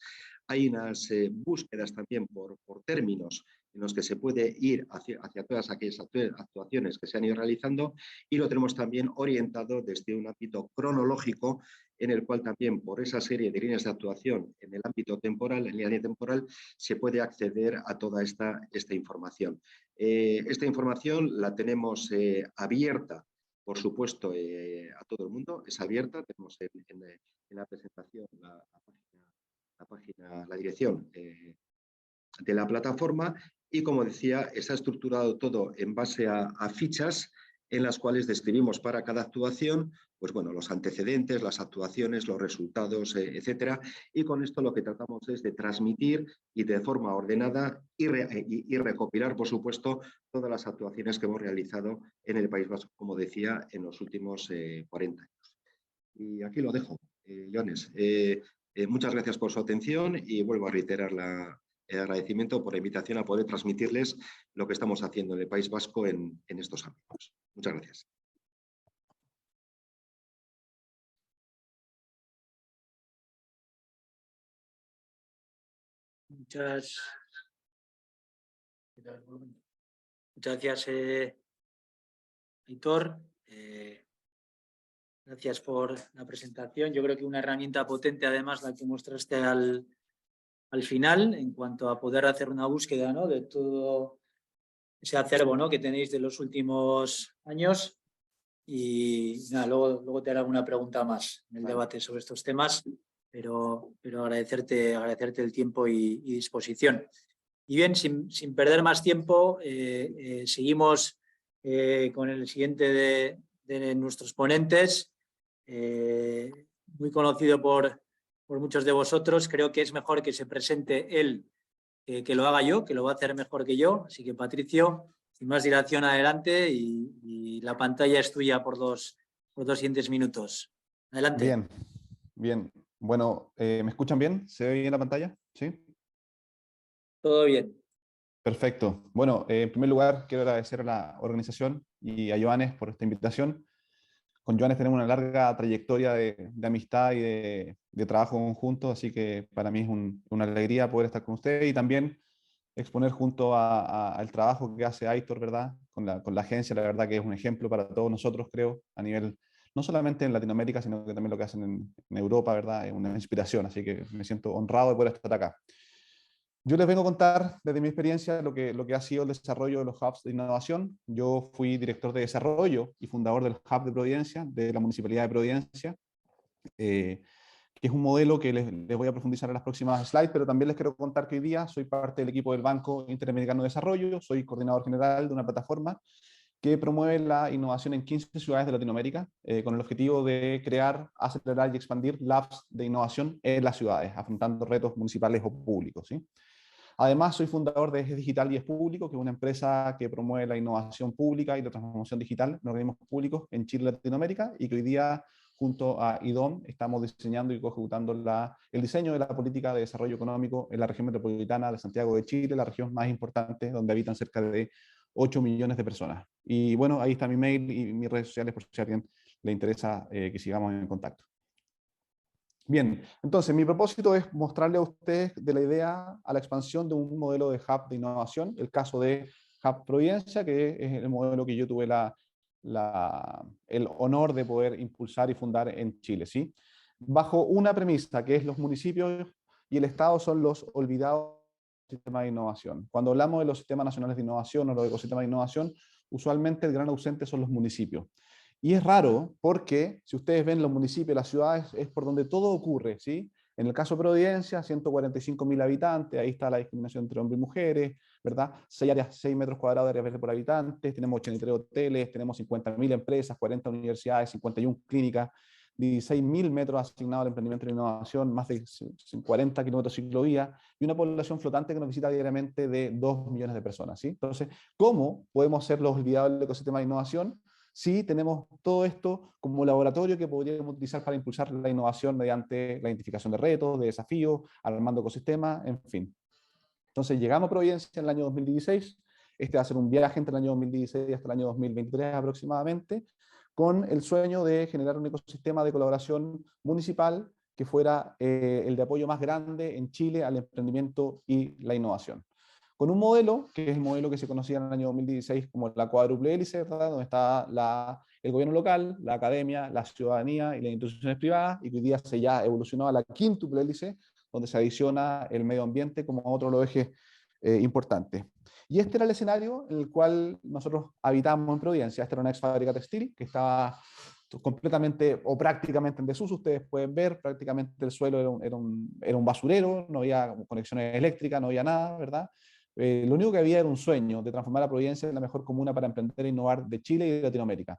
Hay unas búsquedas también por términos en los que se puede ir hacia todas aquellas actuaciones que se han ido realizando, y lo tenemos también orientado desde un ámbito cronológico, en el cual también por esa serie de líneas de actuación en el ámbito temporal, en línea temporal, se puede acceder a toda esta información. Esta información la tenemos abierta, por supuesto, a todo el mundo, es abierta. Tenemos en la presentación la dirección de la plataforma, y como decía, está estructurado todo en base a fichas en las cuales describimos para cada actuación, pues bueno, los antecedentes, las actuaciones, los resultados, etcétera, y con esto lo que tratamos es de transmitir y de forma ordenada y recopilar, por supuesto, todas las actuaciones que hemos realizado en el País Vasco, como decía, en los últimos 40 años. Y aquí lo dejo, Jones. Muchas gracias por su atención y vuelvo a reiterar el agradecimiento por la invitación a poder transmitirles lo que estamos haciendo en el País Vasco en estos ámbitos. Muchas gracias. Muchas gracias, Aitor. Gracias por la presentación. Yo creo que una herramienta potente, además, la que mostraste al final, en cuanto a poder hacer una búsqueda, ¿no?, de todo ese acervo, ¿no?, que tenéis de los últimos años. Y nada, luego te haré alguna pregunta más en el debate sobre estos temas, pero agradecerte el tiempo y disposición. Y bien, sin perder más tiempo, seguimos con el siguiente de nuestros ponentes, muy conocido por muchos de vosotros. Creo que es mejor que se presente él que lo haga yo, que lo va a hacer mejor que yo. Así que, Patricio, sin más dilación, adelante, y la pantalla es tuya por los siguientes minutos. Adelante. Bien. Bueno, ¿me escuchan bien? ¿Se ve bien la pantalla? ¿Sí? Todo bien. Perfecto. Bueno, en primer lugar, quiero agradecer a la organización y a Joanes por esta invitación. Con Joanes tenemos una larga trayectoria de amistad y de trabajo conjunto, así que para mí es una alegría poder estar con ustedes y también exponer junto al trabajo que hace Aitor, ¿verdad? Con la agencia, la verdad que es un ejemplo para todos nosotros, creo, a nivel, no solamente en Latinoamérica, sino que también lo que hacen en Europa, ¿verdad? Es una inspiración, así que me siento honrado de poder estar acá. Yo les vengo a contar desde mi experiencia lo que ha sido el desarrollo de los hubs de innovación. Yo fui director de desarrollo y fundador del Hub de Providencia, de la Municipalidad de Providencia, que es un modelo que les voy a profundizar en las próximas slides, pero también les quiero contar que hoy día soy parte del equipo del Banco Interamericano de Desarrollo, soy coordinador general de una plataforma que promueve la innovación en 15 ciudades de Latinoamérica, con el objetivo de crear, acelerar y expandir labs de innovación en las ciudades, afrontando retos municipales o públicos, ¿sí? Además, soy fundador de Es Digital y Es Público, que es una empresa que promueve la innovación pública y la transformación digital en organismos públicos en Chile y Latinoamérica, y que hoy día, junto a IDOM, estamos diseñando y ejecutando el diseño de la política de desarrollo económico en la región metropolitana de Santiago de Chile, la región más importante donde habitan cerca de 8 millones de personas. Y bueno, ahí está mi mail y mis redes sociales por si a alguien le interesa que sigamos en contacto. Bien, entonces mi propósito es mostrarle a ustedes de la idea a la expansión de un modelo de hub de innovación, el caso de Hub Providencia, que es el modelo que yo tuve el honor de poder impulsar y fundar en Chile, ¿sí? Bajo una premisa, que es los municipios y el Estado son los olvidados del sistema de innovación. Cuando hablamos de los sistemas nacionales de innovación o los ecosistemas de innovación, usualmente el gran ausente son los municipios. Y es raro porque, si ustedes ven los municipios, las ciudades, es por donde todo ocurre, ¿sí? En el caso de Providencia, 145.000 habitantes, ahí está la discriminación entre hombres y mujeres, ¿verdad? 6 metros cuadrados de área verde por habitantes, tenemos 83 hoteles, tenemos 50.000 empresas, 40 universidades, 51 clínicas, 16.000 metros asignados al emprendimiento y la innovación, más de 40 kilómetros ciclovía y una población flotante que nos visita diariamente de 2 millones de personas, ¿sí? Entonces, ¿cómo podemos ser los olvidados del ecosistema de innovación? Sí, tenemos todo esto como laboratorio que podríamos utilizar para impulsar la innovación mediante la identificación de retos, de desafíos, armando ecosistemas, en fin. Entonces llegamos a Providencia en el año 2016, este va a ser un viaje entre el año 2016 hasta el año 2023 aproximadamente, con el sueño de generar un ecosistema de colaboración municipal que fuera el de apoyo más grande en Chile al emprendimiento y la innovación. Con un modelo, que es el modelo que se conocía en el año 2016 como la cuádruple hélice, ¿verdad? Donde está el gobierno local, la academia, la ciudadanía y las instituciones privadas, y que hoy día se ya evolucionó a la quíntuple hélice, donde se adiciona el medio ambiente como otro de los ejes importantes. Y este era el escenario en el cual nosotros habitamos en Providencia. Esta era una ex fábrica textil que estaba completamente o prácticamente en desuso. Ustedes pueden ver, prácticamente el suelo era un basurero, no había conexiones eléctricas, no había nada, ¿verdad? Lo único que había era un sueño de transformar a Providencia en la mejor comuna para emprender e innovar de Chile y de Latinoamérica.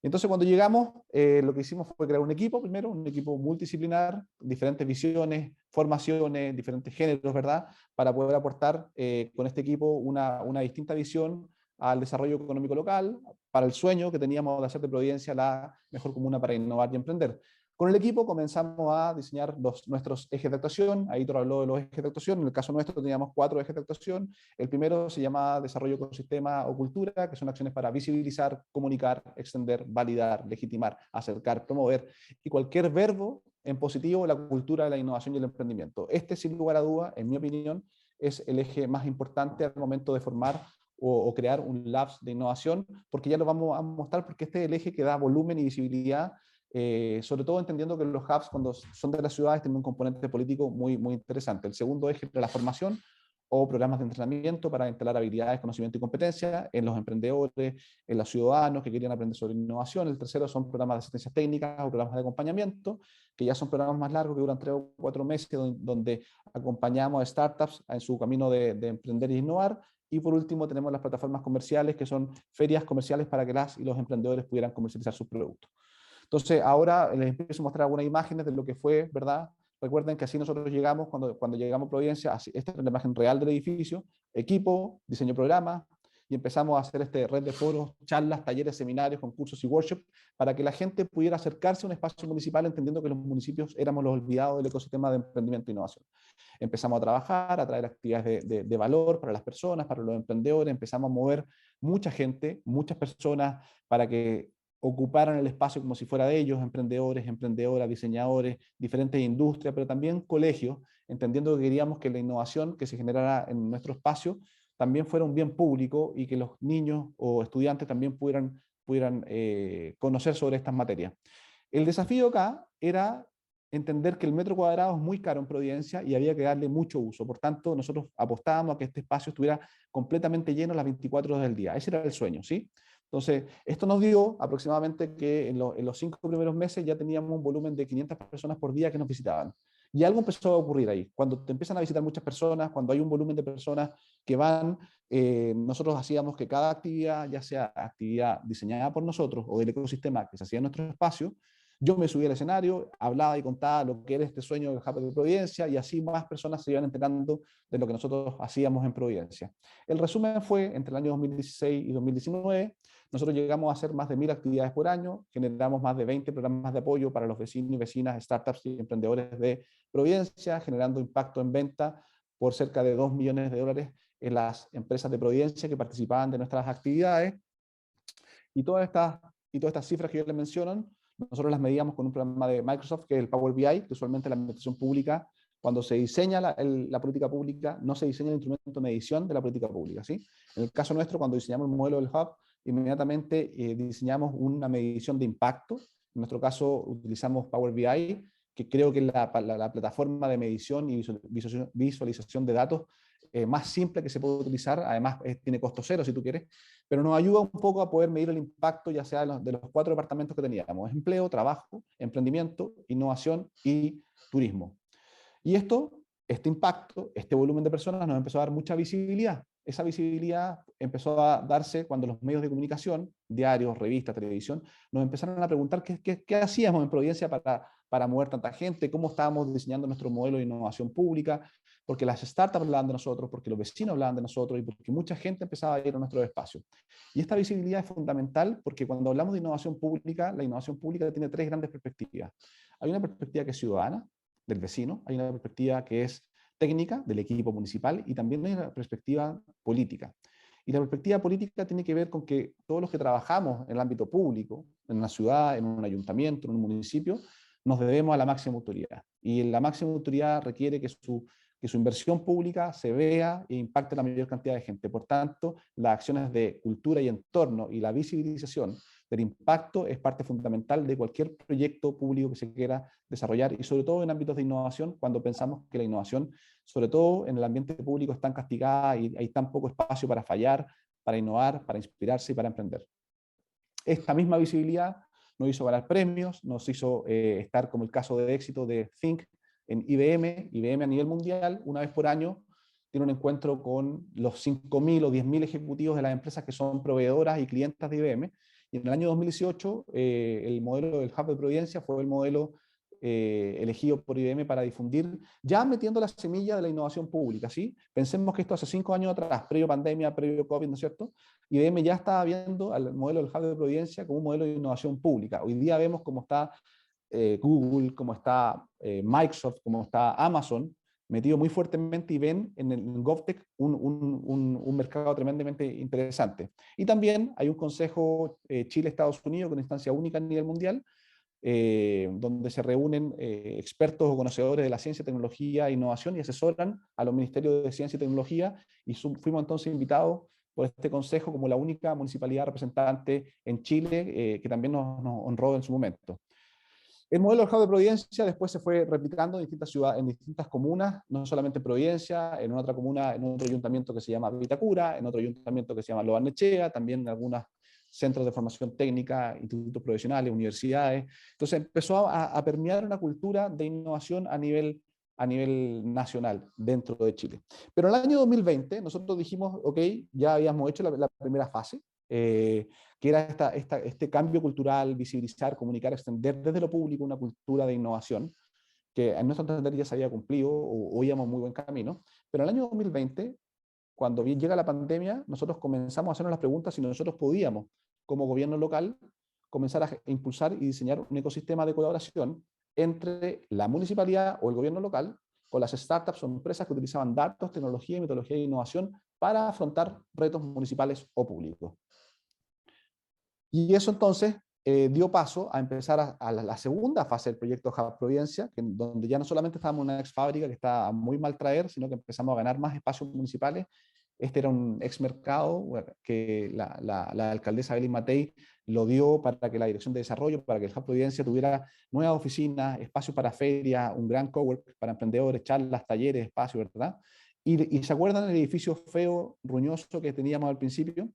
Entonces, cuando llegamos, lo que hicimos fue crear un equipo, primero, un equipo multidisciplinar, diferentes visiones, formaciones, diferentes géneros, ¿verdad? Para poder aportar con este equipo una distinta visión al desarrollo económico local, para el sueño que teníamos de hacer de Providencia la mejor comuna para innovar y emprender. Con el equipo comenzamos a diseñar nuestros ejes de actuación. Ahí Aitor habló de los ejes de actuación. En el caso nuestro teníamos 4 ejes de actuación. El primero se llama desarrollo ecosistema o cultura, que son acciones para visibilizar, comunicar, extender, validar, legitimar, acercar, promover, y cualquier verbo en positivo la cultura, la innovación y el emprendimiento. Este, sin lugar a duda, en mi opinión, es el eje más importante al momento de formar o crear un labs de innovación, porque ya lo vamos a mostrar, porque este es el eje que da volumen y visibilidad, sobre todo entendiendo que los hubs, cuando son de las ciudades, tienen un componente político muy, muy interesante. El segundo eje es la formación o programas de entrenamiento para instalar habilidades, conocimiento y competencia en los emprendedores, en los ciudadanos que querían aprender sobre innovación. El tercero son programas de asistencia técnica o programas de acompañamiento, que ya son programas más largos que duran 3 o 4 meses, donde acompañamos a startups en su camino de emprender e innovar. Y por último tenemos las plataformas comerciales, que son ferias comerciales para que las y los emprendedores pudieran comercializar sus productos. Entonces, ahora les empiezo a mostrar algunas imágenes de lo que fue, ¿verdad? Recuerden que así nosotros llegamos, cuando llegamos a Providencia, esta es la imagen real del edificio, equipo, diseño programa, y empezamos a hacer red de foros, charlas, talleres, seminarios, concursos y workshops, para que la gente pudiera acercarse a un espacio municipal entendiendo que los municipios éramos los olvidados del ecosistema de emprendimiento e innovación. Empezamos a trabajar, a traer actividades de valor para las personas, para los emprendedores, empezamos a mover mucha gente, muchas personas para que ocuparan el espacio como si fuera de ellos, emprendedores, emprendedoras, diseñadores, diferentes industrias, pero también colegios, entendiendo que queríamos que la innovación que se generara en nuestro espacio también fuera un bien público y que los niños o estudiantes también pudieran conocer sobre estas materias. El desafío acá era entender que el metro cuadrado es muy caro en Providencia y había que darle mucho uso. Por tanto, nosotros apostábamos a que este espacio estuviera completamente lleno las 24 horas del día. Ese era el sueño, ¿sí? Entonces, esto nos dio aproximadamente que en los 5 primeros meses ya teníamos un volumen de 500 personas por día que nos visitaban. Y algo empezó a ocurrir ahí. Cuando te empiezan a visitar muchas personas, cuando hay un volumen de personas que van, nosotros hacíamos que cada actividad, ya sea actividad diseñada por nosotros o del ecosistema que se hacía en nuestro espacio, yo me subía al escenario, hablaba y contaba lo que era este sueño del Hub de Providencia, y así más personas se iban enterando de lo que nosotros hacíamos en Providencia. El resumen fue, entre el año 2016 y 2019, nosotros llegamos a hacer más de 1000 actividades por año, generamos más de 20 programas de apoyo para los vecinos y vecinas, startups y emprendedores de Providencia, generando impacto en venta por cerca de $2 millones en las empresas de Providencia que participaban de nuestras actividades. Y todas estas cifras que yo les menciono, nosotros las medíamos con un programa de Microsoft, que es el Power BI, que usualmente la administración pública, cuando se diseña la política pública, no se diseña el instrumento de medición de la política pública, ¿sí? En el caso nuestro, cuando diseñamos el modelo del Hub, inmediatamente diseñamos una medición de impacto. En nuestro caso utilizamos Power BI, que creo que es la plataforma de medición y visualización de datos más simple que se puede utilizar, además tiene costo cero si tú quieres, pero nos ayuda un poco a poder medir el impacto ya sea de los 4 departamentos que teníamos: empleo, trabajo, emprendimiento, innovación y turismo. Y este impacto, este volumen de personas nos empezó a dar mucha visibilidad. Esa visibilidad empezó a darse cuando los medios de comunicación, diarios, revistas, televisión, nos empezaron a preguntar qué hacíamos en Providencia para mover tanta gente, cómo estábamos diseñando nuestro modelo de innovación pública, porque las startups hablaban de nosotros, porque los vecinos hablaban de nosotros y porque mucha gente empezaba a ir a nuestro espacio. Y esta visibilidad es fundamental porque cuando hablamos de innovación pública, la innovación pública tiene 3 grandes perspectivas. Hay una perspectiva que es ciudadana, del vecino, hay una perspectiva que es técnica, del equipo municipal, y también hay una perspectiva política. Y la perspectiva política tiene que ver con que todos los que trabajamos en el ámbito público, en una ciudad, en un ayuntamiento, en un municipio, nos debemos a la máxima autoridad. Y la máxima autoridad requiere que su inversión pública se vea e impacte a la mayor cantidad de gente. Por tanto, las acciones de cultura y entorno y la visibilización del impacto es parte fundamental de cualquier proyecto público que se quiera desarrollar, y sobre todo en ámbitos de innovación, cuando pensamos que la innovación, sobre todo en el ambiente público, es tan castigada y hay tan poco espacio para fallar, para innovar, para inspirarse y para emprender. Esta misma visibilidad nos hizo ganar premios, nos hizo estar como el caso de éxito de Think en IBM. IBM a nivel mundial, una vez por año, tiene un encuentro con los 5.000 o 10.000 ejecutivos de las empresas que son proveedoras y clientas de IBM. Y en el año 2018, el modelo del Hub de Providencia fue el modelo elegido por IBM para difundir, ya metiendo la semilla de la innovación pública, ¿sí? Pensemos que esto hace 5 años atrás, previo pandemia, previo COVID, ¿no es cierto? IBM ya estaba viendo al modelo del Hub de Providencia como un modelo de innovación pública. Hoy día vemos cómo está Google, cómo está Microsoft, cómo está Amazon, metido muy fuertemente, y ven en el GovTech un mercado tremendamente interesante. Y también hay un consejo Chile-Estados Unidos con instancia única a nivel mundial, donde se reúnen expertos o conocedores de la ciencia, tecnología e innovación y asesoran a los ministerios de ciencia y tecnología, y fuimos entonces invitados por este consejo como la única municipalidad representante en Chile, que también nos honró en su momento. El modelo del Hub de Providencia después se fue replicando en distintas ciudades, en distintas comunas, no solamente en Providencia, en otra comuna, en otro ayuntamiento que se llama Vitacura, en otro ayuntamiento que se llama Lo Barnechea, también en algunos centros de formación técnica, institutos profesionales, universidades. Entonces empezó a permear una cultura de innovación a nivel nacional dentro de Chile. Pero en el año 2020 nosotros dijimos, ok, ya habíamos hecho la primera fase, que era este cambio cultural, visibilizar, comunicar, extender desde lo público una cultura de innovación, que en nuestro entender ya se había cumplido o íbamos muy buen camino. Pero en el año 2020, cuando llega la pandemia, nosotros comenzamos a hacernos las preguntas si nosotros podíamos, como gobierno local, comenzar a impulsar y diseñar un ecosistema de colaboración entre la municipalidad o el gobierno local con las startups o empresas que utilizaban datos, tecnología y metodología de innovación para afrontar retos municipales o públicos. Y eso entonces dio paso a empezar a la segunda fase del proyecto Hub Providencia, donde ya no solamente estábamos en una ex fábrica que estaba a muy mal traer, sino que empezamos a ganar más espacios municipales. Este era un ex mercado que la alcaldesa Belén Matei lo dio para que la Dirección de Desarrollo, para que el Hub Providencia tuviera nuevas oficinas, espacios para ferias, un gran cowork para emprendedores, charlas, talleres, espacios, ¿verdad? Y ¿se acuerdan del edificio feo, ruñoso que teníamos al principio?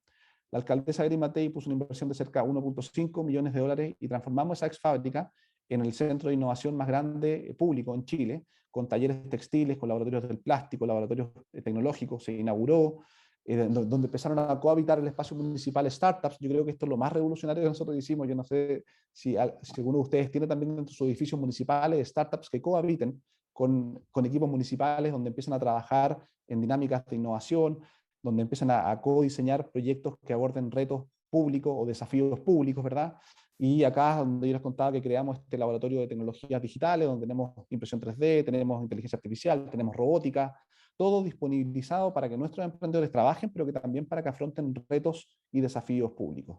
La alcaldesa Belén Matei puso una inversión de cerca de 1.5 millones de dólares y transformamos esa ex fábrica en el centro de innovación más grande público en Chile, con talleres textiles, con laboratorios del plástico, laboratorios tecnológicos. Se inauguró, donde empezaron a cohabitar el espacio municipal startups. Yo creo que esto es lo más revolucionario que nosotros hicimos. Yo no sé si alguno de ustedes tiene también dentro de sus edificios municipales startups que cohabiten con equipos municipales, donde empiezan a trabajar en dinámicas de innovación, donde empiezan a co-diseñar proyectos que aborden retos públicos o desafíos públicos, ¿verdad? Y acá donde yo les contaba que creamos este laboratorio de tecnologías digitales, donde tenemos impresión 3D, tenemos inteligencia artificial, tenemos robótica, todo disponibilizado para que nuestros emprendedores trabajen, pero que también para que afronten retos y desafíos públicos.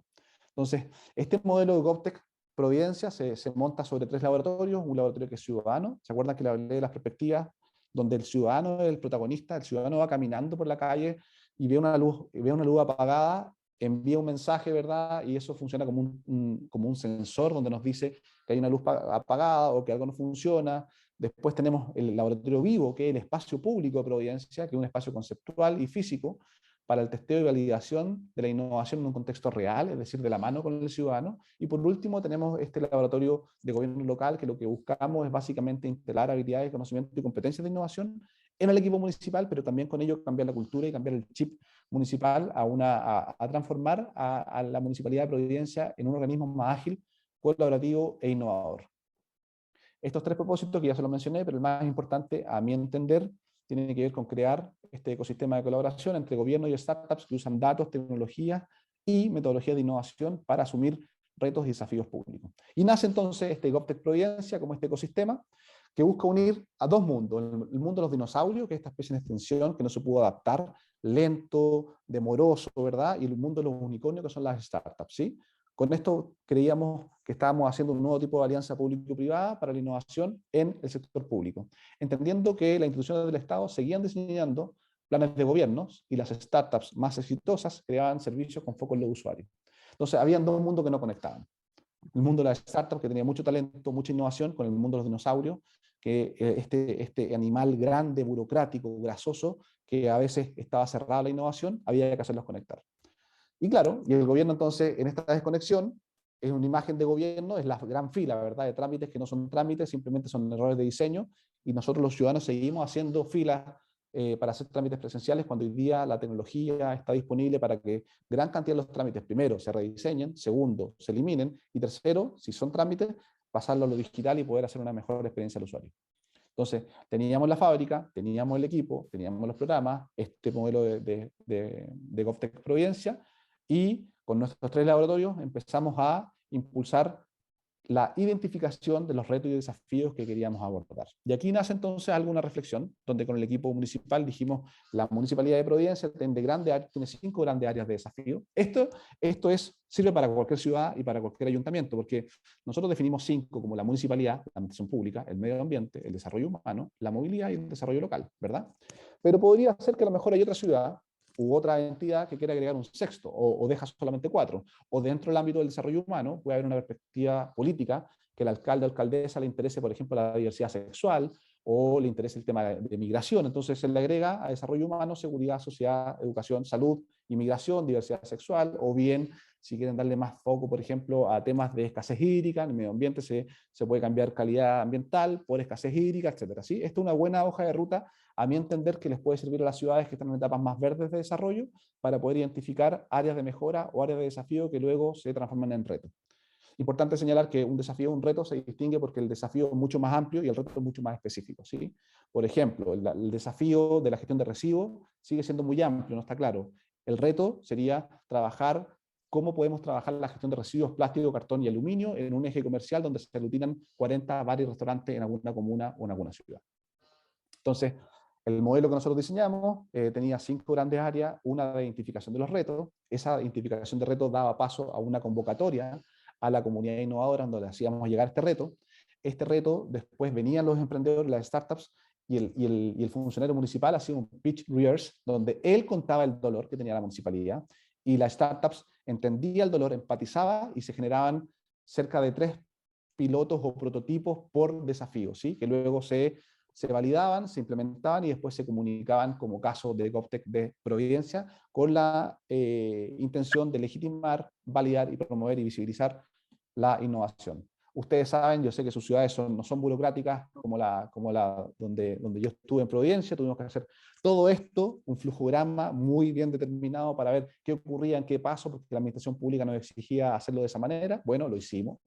Entonces, este modelo de GovTech Providencia se monta sobre 3 laboratorios, un laboratorio que es ciudadano. ¿Se acuerdan que le hablé de las perspectivas? Donde el ciudadano es el protagonista, el ciudadano va caminando por la calle y ve una luz apagada, envía un mensaje, ¿verdad? Y eso funciona como un sensor donde nos dice que hay una luz apagada o que algo no funciona, Después tenemos el laboratorio vivo, que es el espacio público de Providencia, que es un espacio conceptual y físico para el testeo y validación de la innovación en un contexto real, es decir, de la mano con el ciudadano. Y por último tenemos este laboratorio de gobierno local, que lo que buscamos es básicamente instalar habilidades, conocimiento y competencias de innovación en el equipo municipal, pero también con ello cambiar la cultura y cambiar el chip municipal a transformar a la Municipalidad de Providencia en un organismo más ágil, colaborativo e innovador. Estos tres propósitos que ya se los mencioné, pero el más importante, a mi entender, tiene que ver con crear este ecosistema de colaboración entre gobierno y startups que usan datos, tecnologías y metodologías de innovación para asumir retos y desafíos públicos. Y nace entonces este GovTech Providencia como este ecosistema que busca unir a dos mundos, el mundo de los dinosaurios, que es esta especie de extensión que no se pudo adaptar, lento, demoroso, ¿verdad? Y el mundo de los unicornios, que son las startups, ¿sí? Con esto creíamos que estábamos haciendo un nuevo tipo de alianza público-privada para la innovación en el sector público, entendiendo que las instituciones del Estado seguían diseñando planes de gobiernos y las startups más exitosas creaban servicios con foco en los usuarios. Entonces, habían dos mundos que no conectaban. El mundo de las startups, que tenía mucho talento, mucha innovación, con el mundo de los dinosaurios, que este animal grande, burocrático, grasoso, que a veces estaba cerrada la innovación, había que hacerlos conectar. Y claro, y el gobierno entonces, en esta desconexión, es una imagen de gobierno, es la gran fila, ¿verdad?, de trámites que no son trámites, simplemente son errores de diseño, y nosotros los ciudadanos seguimos haciendo filas para hacer trámites presenciales cuando hoy día la tecnología está disponible para que gran cantidad de los trámites, primero, se rediseñen, segundo, se eliminen, y tercero, si son trámites, pasarlo a lo digital y poder hacer una mejor experiencia al usuario. Entonces, teníamos la fábrica, teníamos el equipo, teníamos los programas, este modelo de GovTech Providencia, y con nuestros tres laboratorios empezamos a impulsar la identificación de los retos y desafíos que queríamos abordar. Y aquí nace entonces alguna reflexión, donde con el equipo municipal dijimos, la Municipalidad de Providencia tiene 5 grandes áreas de desafío. Esto sirve para cualquier ciudad y para cualquier ayuntamiento, porque nosotros definimos 5 como la municipalidad, la administración pública, el medio ambiente, el desarrollo humano, la movilidad y el desarrollo local, ¿verdad? Pero podría ser que a lo mejor hay otra ciudad u otra entidad que quiera agregar un sexto, o deja solamente 4, o dentro del ámbito del desarrollo humano puede haber una perspectiva política que el alcalde o alcaldesa le interese, por ejemplo, la diversidad sexual, o le interese el tema de migración, entonces se le agrega a desarrollo humano, seguridad, sociedad, educación, salud, inmigración, diversidad sexual, o bien, si quieren darle más foco, por ejemplo, a temas de escasez hídrica, en el medio ambiente se puede cambiar calidad ambiental por escasez hídrica, etc. ¿Sí? Esto es una buena hoja de ruta, a mi entender, que les puede servir a las ciudades que están en etapas más verdes de desarrollo para poder identificar áreas de mejora o áreas de desafío que luego se transforman en retos. Importante señalar que un desafío o un reto se distingue porque el desafío es mucho más amplio y el reto es mucho más específico, ¿sí? Por ejemplo, el desafío de la gestión de residuos sigue siendo muy amplio, no está claro. El reto sería trabajar cómo podemos trabajar la gestión de residuos plástico, cartón y aluminio en un eje comercial donde se aglutinan 40 bares y restaurantes en alguna comuna o en alguna ciudad. Entonces, el modelo que nosotros diseñamos tenía 5 grandes áreas, una de identificación de los retos. Esa identificación de retos daba paso a una convocatoria a la comunidad innovadora donde le hacíamos llegar este reto. Este reto, después venían los emprendedores, las startups, y el funcionario municipal hacía un pitch rehearse, donde él contaba el dolor que tenía la municipalidad, y las startups entendía el dolor, empatizaba, y se generaban cerca de 3 pilotos o prototipos por desafío, ¿sí? Que luego se validaban, se implementaban y después se comunicaban como caso de GovTech de Providencia con la intención de legitimar, validar y promover y visibilizar la innovación. Ustedes saben, yo sé que sus ciudades no son burocráticas como la donde yo estuve en Providencia, tuvimos que hacer todo esto, un flujograma muy bien determinado para ver qué ocurría en qué paso, porque la administración pública nos exigía hacerlo de esa manera. Bueno, lo hicimos.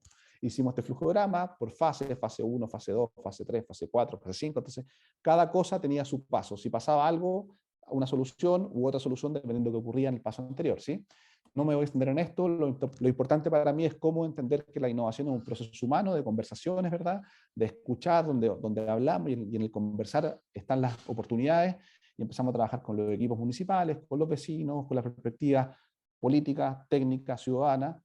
Hicimos este flujograma por fase 1, fase 2, fase 3, fase 4, fase 5, entonces cada cosa tenía su paso. Si pasaba algo, una solución u otra solución dependiendo de lo que ocurría en el paso anterior, ¿sí? No me voy a extender en esto, lo importante para mí es cómo entender que la innovación es un proceso humano de conversaciones, ¿verdad? De escuchar, donde hablamos y en el conversar están las oportunidades y empezamos a trabajar con los equipos municipales, con los vecinos, con la perspectiva política, técnica, ciudadana,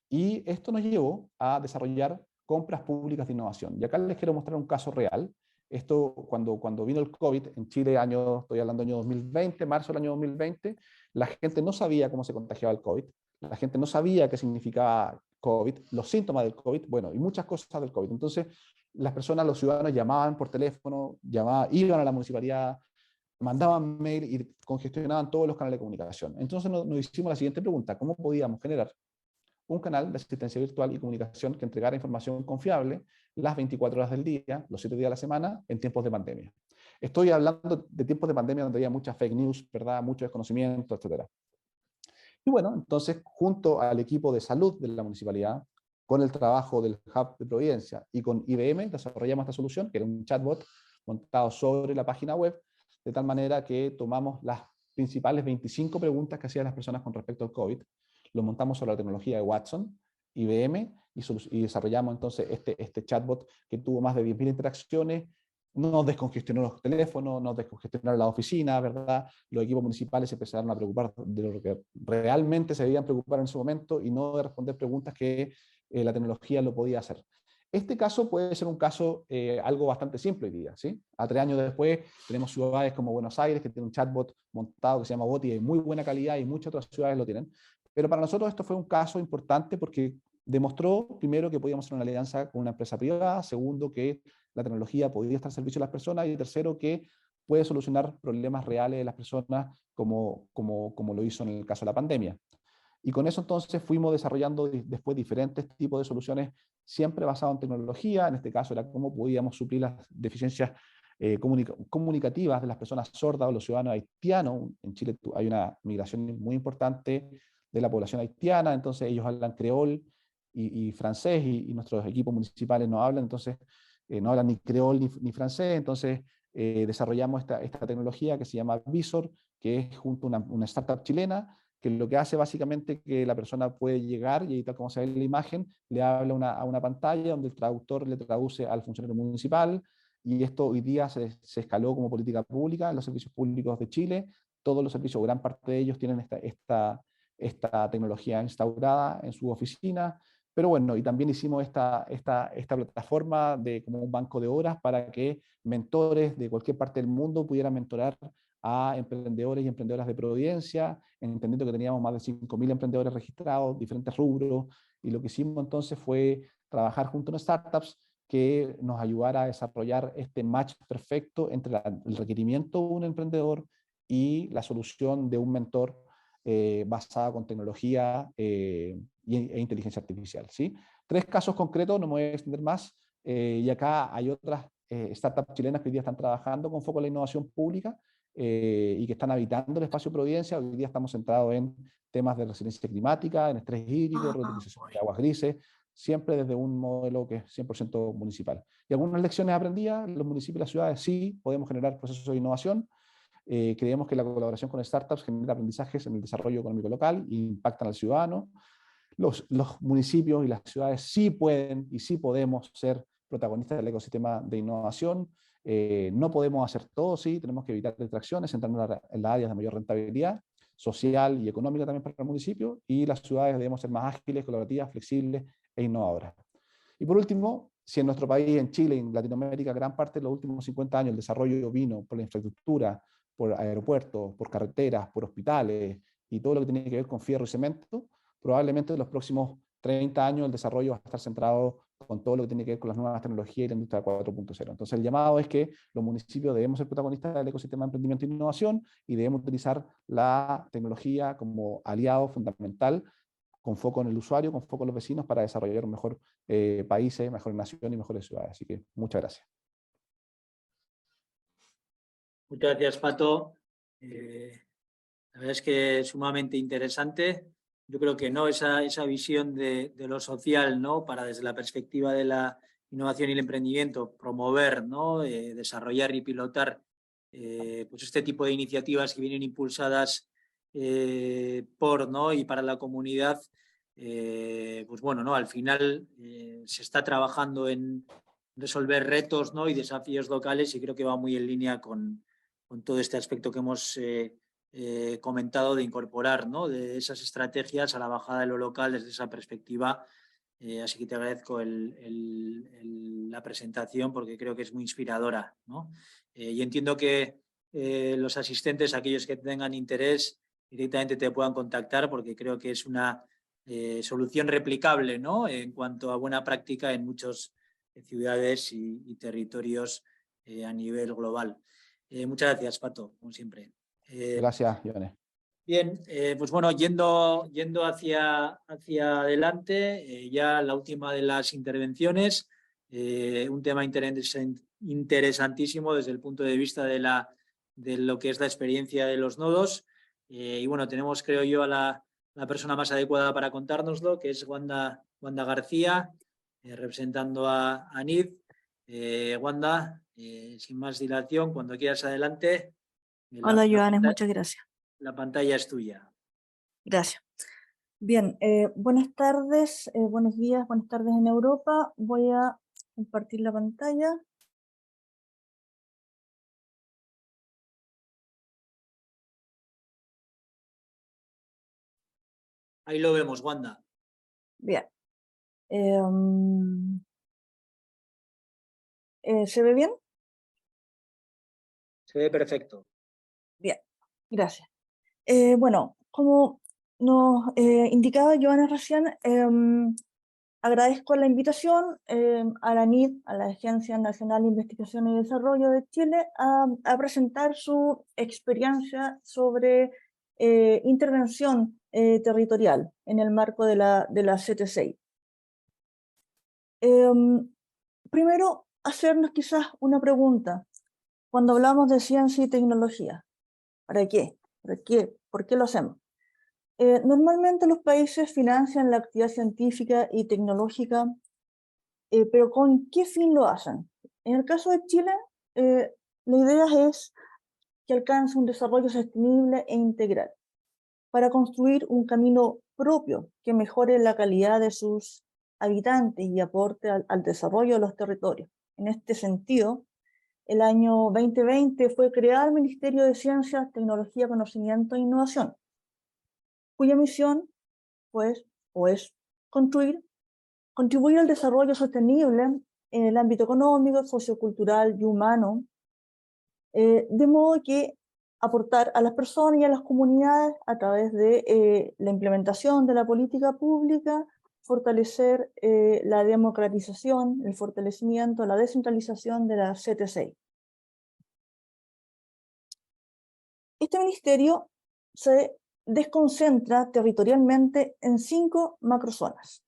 y esto nos llevó a desarrollar compras públicas de innovación. Y acá les quiero mostrar un caso real. Esto, cuando vino el COVID en Chile, estoy hablando del año 2020, marzo del año 2020, la gente no sabía cómo se contagiaba el COVID, la gente no sabía qué significaba COVID, los síntomas del COVID, bueno, y muchas cosas del COVID. Entonces, las personas, los ciudadanos llamaban por teléfono, iban a la municipalidad, mandaban mail y congestionaban todos los canales de comunicación. Entonces nos hicimos la siguiente pregunta: ¿cómo podíamos generar un canal de asistencia virtual y comunicación que entregara información confiable las 24 horas del día, los 7 días de la semana, en tiempos de pandemia? Estoy hablando de tiempos de pandemia donde había mucha fake news, ¿verdad? Mucho desconocimiento, etc. Y bueno, entonces, junto al equipo de salud de la municipalidad, con el trabajo del Hub de Providencia y con IBM, desarrollamos esta solución, que era un chatbot montado sobre la página web, de tal manera que tomamos las principales 25 preguntas que hacían las personas con respecto al COVID, lo montamos sobre la tecnología de Watson, IBM, y desarrollamos entonces este chatbot que tuvo más de 10.000 interacciones, nos descongestionó los teléfonos, nos descongestionaron las oficinas, ¿verdad? Los equipos municipales se empezaron a preocupar de lo que realmente se debían preocupar en ese momento y no de responder preguntas que la tecnología lo podía hacer. Este caso puede ser un caso algo bastante simple hoy día, ¿sí? A 3 años después tenemos ciudades como Buenos Aires que tiene un chatbot montado que se llama Boti de muy buena calidad y muchas otras ciudades lo tienen. Pero para nosotros esto fue un caso importante porque demostró, primero, que podíamos hacer una alianza con una empresa privada, segundo, que la tecnología podía estar al servicio de las personas, y tercero, que puede solucionar problemas reales de las personas como lo hizo en el caso de la pandemia. Y con eso entonces fuimos desarrollando después diferentes tipos de soluciones, siempre basadas en tecnología. En este caso era cómo podíamos suplir las deficiencias comunicativas de las personas sordas o los ciudadanos haitianos. En Chile hay una migración muy importante de la población haitiana, entonces ellos hablan creol y francés, y nuestros equipos municipales no hablan, entonces no hablan ni creol ni francés, entonces desarrollamos esta tecnología que se llama Visor, que es junto a una startup chilena, que lo que hace básicamente que la persona puede llegar y tal como se ve en la imagen, le habla a una pantalla donde el traductor le traduce al funcionario municipal, y esto hoy día se escaló como política pública en los servicios públicos de Chile. Todos los servicios, gran parte de ellos, tienen esta tecnología instaurada en su oficina. Pero bueno, y también hicimos esta plataforma como un banco de horas para que mentores de cualquier parte del mundo pudieran mentorar a emprendedores y emprendedoras de Providencia, entendiendo que teníamos más de 5.000 emprendedores registrados, diferentes rubros, y lo que hicimos entonces fue trabajar junto a startups que nos ayudara a desarrollar este match perfecto entre el requerimiento de un emprendedor y la solución de un mentor basada con tecnología e inteligencia artificial, ¿sí? 3 casos concretos, no me voy a extender más, y acá hay otras startups chilenas que hoy día están trabajando con foco en la innovación pública y que están habitando el espacio Providencia. Hoy día estamos centrados en temas de resiliencia climática, en estrés hídrico, reutilización de aguas grises, siempre desde un modelo que es 100% municipal. Y algunas lecciones aprendidas: los municipios y las ciudades sí podemos generar procesos de innovación. Creemos que la colaboración con startups genera aprendizajes en el desarrollo económico local e impactan al ciudadano. Los municipios y las ciudades sí pueden y sí podemos ser protagonistas del ecosistema de innovación. No podemos hacer todo, sí, tenemos que evitar distracciones, centrarnos en las áreas de mayor rentabilidad social y económica también para el municipio, y las ciudades debemos ser más ágiles, colaborativas, flexibles e innovadoras. Y por último, si en nuestro país, en Chile, en Latinoamérica, gran parte de los últimos 50 años el desarrollo vino por la infraestructura, por aeropuertos, por carreteras, por hospitales y todo lo que tiene que ver con fierro y cemento, probablemente en los próximos 30 años el desarrollo va a estar centrado con todo lo que tiene que ver con las nuevas tecnologías y la industria 4.0. Entonces el llamado es que los municipios debemos ser protagonistas del ecosistema de emprendimiento e innovación, y debemos utilizar la tecnología como aliado fundamental, con foco en el usuario, con foco en los vecinos, para desarrollar un mejor países, mejores naciones y mejores ciudades. Así que muchas gracias. Muchas gracias, Pato. La verdad es que es sumamente interesante. Yo creo que no esa visión de lo social, ¿no? Para, desde la perspectiva de la innovación y el emprendimiento, promover, ¿no? Desarrollar y pilotar pues este tipo de iniciativas que vienen impulsadas por, ¿no? y para la comunidad. Pues bueno, ¿no? Al final se está trabajando en resolver retos, ¿no? y desafíos locales, y creo que va muy en línea con todo este aspecto que hemos comentado, de incorporar, ¿no? de esas estrategias a la bajada de lo local desde esa perspectiva. Así que te agradezco la presentación, porque creo que es muy inspiradora, ¿no? Y entiendo que los asistentes, aquellos que tengan interés, directamente te puedan contactar, porque creo que es una solución replicable, ¿no? en cuanto a buena práctica en muchos ciudades y territorios a nivel global. Muchas gracias, Pato, como siempre. Gracias, Joanes. Bien, pues bueno, yendo hacia adelante, ya la última de las intervenciones, un tema interesantísimo desde el punto de vista de lo que es la experiencia de los nodos. Y bueno, tenemos, creo yo, a la persona más adecuada para contárnoslo, que es Wanda García, representando a NID. Wanda, sin más dilación, cuando quieras adelante. Hola, Joanes, muchas gracias. La pantalla es tuya. Gracias. Bien, buenas tardes, buenos días, buenas tardes en Europa. Voy a compartir la pantalla. Ahí lo vemos, Wanda. Bien. ¿Se ve bien? Se ve perfecto. Bien, gracias. Bueno, como nos indicaba Joanes recién, agradezco la invitación a la NID, a la Agencia Nacional de Investigación y Desarrollo de Chile, a presentar su experiencia sobre intervención territorial en el marco de la CTCI. Primero, hacernos quizás una pregunta. Cuando hablamos de ciencia y tecnología, ¿para qué? ¿Para qué? ¿Por qué lo hacemos? Normalmente los países financian la actividad científica y tecnológica, pero ¿con qué fin lo hacen? En el caso de Chile, la idea es que alcance un desarrollo sostenible e integral para construir un camino propio que mejore la calidad de sus habitantes y aporte al desarrollo de los territorios. En este sentido, el año 2020 fue creado el Ministerio de Ciencia, Tecnología, Conocimiento e Innovación, cuya misión pues, es contribuir al desarrollo sostenible en el ámbito económico, sociocultural y humano, de modo que aportar a las personas y a las comunidades a través de la implementación de la política pública, fortalecer la democratización, el fortalecimiento, la descentralización de la CTCI. Este ministerio se desconcentra territorialmente en 5 macrozonas.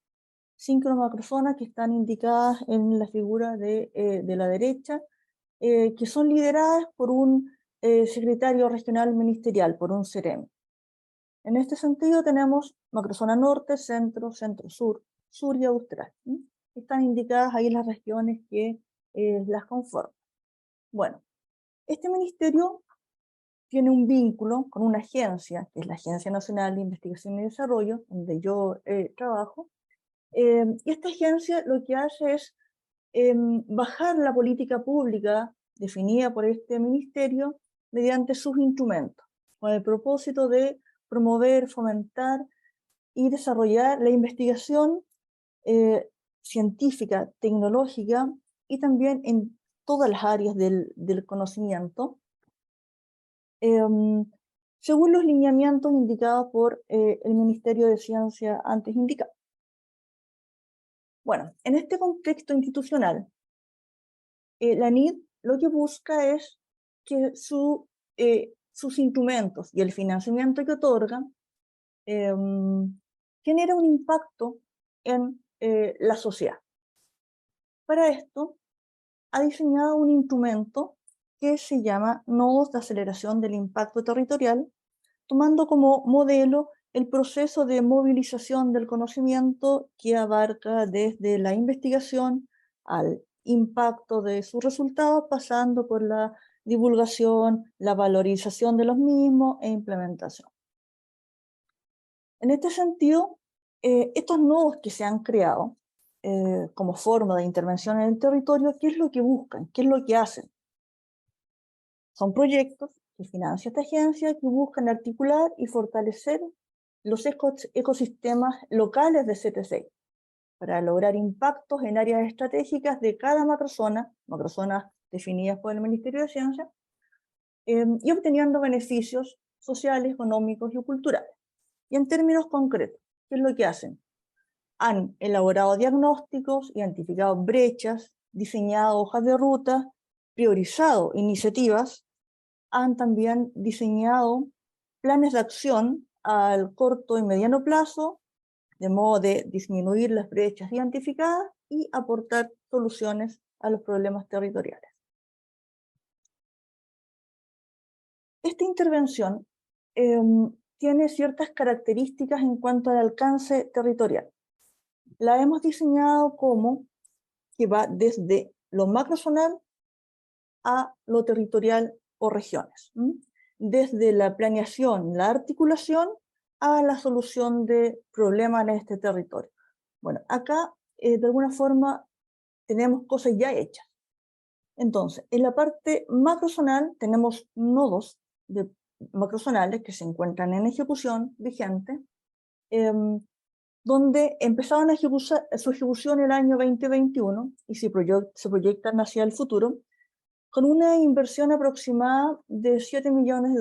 5 macrozonas que están indicadas en la figura de la derecha, que son lideradas por un secretario regional ministerial, por un CEREM. En este sentido tenemos macrozona norte, centro, centro-sur, sur y austral. Están indicadas ahí las regiones que las conforman. Bueno, este ministerio tiene un vínculo con una agencia, que es la Agencia Nacional de Investigación y Desarrollo, donde yo trabajo, y esta agencia lo que hace es bajar la política pública definida por este ministerio mediante sus instrumentos, con el propósito de promover, fomentar y desarrollar la investigación científica, tecnológica y también en todas las áreas del conocimiento, según los lineamientos indicados por el Ministerio de Ciencia antes indicado. Bueno, en este contexto institucional, la NID lo que busca es que sus instrumentos y el financiamiento que otorga genera un impacto en la sociedad. Para esto, ha diseñado un instrumento que se llama Nodos de Aceleración del Impacto Territorial, tomando como modelo el proceso de movilización del conocimiento que abarca desde la investigación al impacto de sus resultados, pasando por la divulgación, la valorización de los mismos e implementación. En este sentido, estos nodos que se han creado como forma de intervención en el territorio, ¿qué es lo que buscan? ¿Qué es lo que hacen? Son proyectos que financia esta agencia que buscan articular y fortalecer los ecosistemas locales de CTCI para lograr impactos en áreas estratégicas de cada macrozonas definidas por el Ministerio de Ciencia, y obteniendo beneficios sociales, económicos y culturales. Y en términos concretos, ¿qué es lo que hacen? Han elaborado diagnósticos, identificado brechas diseñado hojas de ruta, priorizado iniciativas, han también diseñado planes de acción al corto y mediano plazo, de modo de disminuir las brechas identificadas y aportar soluciones a los problemas territoriales. Esta intervención tiene ciertas características en cuanto al alcance territorial. La hemos diseñado como que va desde lo macrozonal a lo territorial o regiones, desde la planeación, la articulación, a la solución de problemas en este territorio. Bueno, acá de alguna forma tenemos cosas ya hechas. Entonces, en la parte macrozonal tenemos nodos macrozonales que se encuentran en ejecución vigente, donde empezaron su ejecución el año 2021 y se proyectan hacia el futuro, con una inversión aproximada de $7 millones,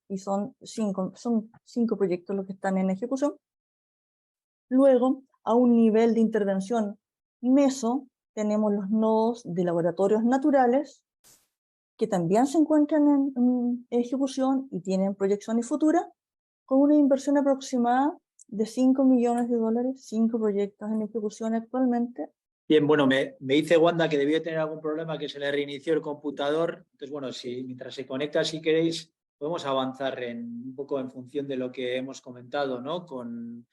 y son cinco proyectos los que están en ejecución. Luego, a un nivel de intervención meso, tenemos los nodos de laboratorios naturales, que también se encuentran en ejecución y tienen proyecciones futuras, con una inversión aproximada de $5 millones, 5 proyectos en ejecución actualmente. Bien, bueno, me dice Wanda que debió tener algún problema, que se le reinició el computador. Entonces, bueno, mientras se conecta, si queréis, podemos avanzar un poco en función de lo que hemos comentado, ¿no? Bueno,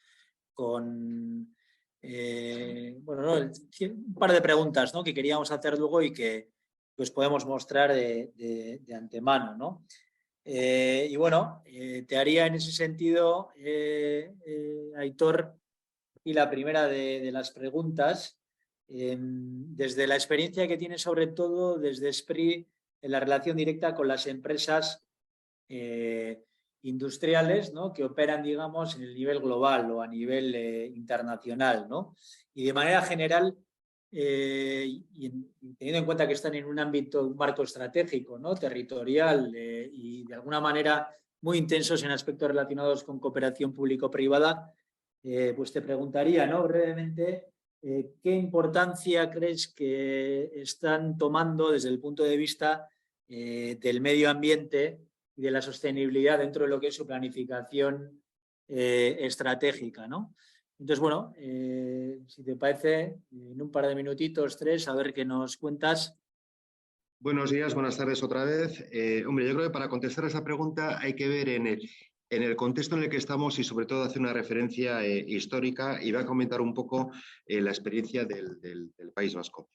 ¿no? Un par de preguntas, ¿no?, que queríamos hacer luego y que pues podemos mostrar de antemano, ¿no? Y bueno, te haría en ese sentido, Aitor, y la primera de las preguntas, desde la experiencia que tienes, sobre todo desde SPRI, en la relación directa con las empresas industriales, ¿no?, que operan, digamos, en el nivel global o a nivel internacional, ¿no? Y de manera general, y teniendo en cuenta que están en un ámbito, un marco estratégico, ¿no?, territorial, y de alguna manera muy intensos en aspectos relacionados con cooperación público-privada, pues te preguntaría, ¿no?, brevemente, ¿qué importancia crees que están tomando desde el punto de vista del medio ambiente y de la sostenibilidad dentro de lo que es su planificación estratégica, ¿no? Entonces, bueno, si te parece, en un par de minutitos, 3, a ver qué nos cuentas. Buenos días, buenas tardes otra vez. Hombre, yo creo que para contestar a esa pregunta hay que ver en el contexto en el que estamos y sobre todo hacer una referencia histórica, y voy a comentar un poco la experiencia del País Vasco.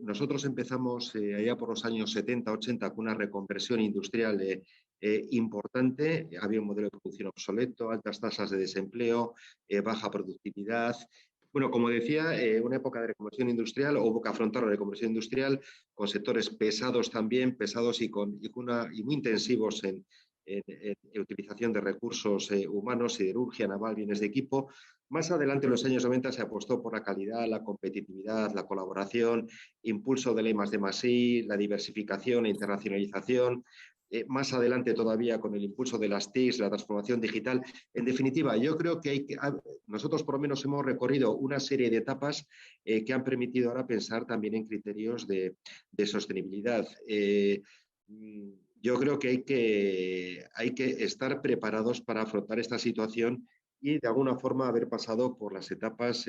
Nosotros empezamos allá por los años 70-80 con una reconversión industrial importante. Había un modelo de producción obsoleto, altas tasas de desempleo, baja productividad. Bueno, como decía, una época de reconversión industrial, o hubo que afrontar la reconversión industrial con sectores pesados también, pesados y muy intensivos en utilización de recursos humanos, siderurgia, naval, bienes de equipo. Más adelante, en los años 90, se apostó por la calidad, la competitividad, la colaboración, impulso de la I+D+I, la diversificación, la internacionalización. Más adelante todavía con el impulso de las TICs, la transformación digital. En definitiva, yo creo que nosotros por lo menos hemos recorrido una serie de etapas que han permitido ahora pensar también en criterios de sostenibilidad. Yo creo que hay que estar preparados para afrontar esta situación y de alguna forma haber pasado por las etapas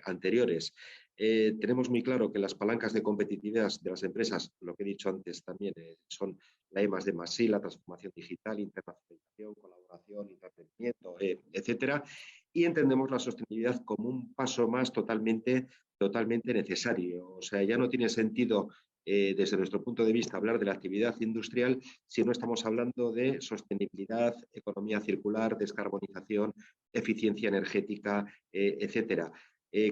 anteriores. Tenemos muy claro que las palancas de competitividad de las empresas, lo que he dicho antes también, son la I+D+I, la transformación digital, internacionalización, colaboración, entretenimiento, etcétera. Y entendemos la sostenibilidad como un paso más totalmente necesario. O sea, ya no tiene sentido, desde nuestro punto de vista, hablar de la actividad industrial si no estamos hablando de sostenibilidad, economía circular, descarbonización, eficiencia energética, etcétera.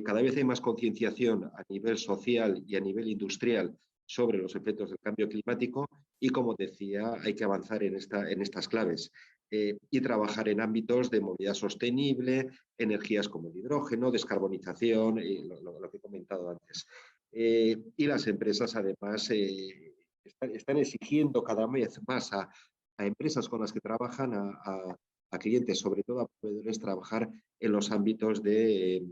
Cada vez hay más concienciación a nivel social y a nivel industrial sobre los efectos del cambio climático y, como decía, hay que avanzar en estas claves y trabajar en ámbitos de movilidad sostenible, energías como el hidrógeno, descarbonización, lo que he comentado antes. Y las empresas, además, están exigiendo cada vez más a empresas con las que trabajan, a clientes, sobre todo a proveedores, trabajar en los ámbitos de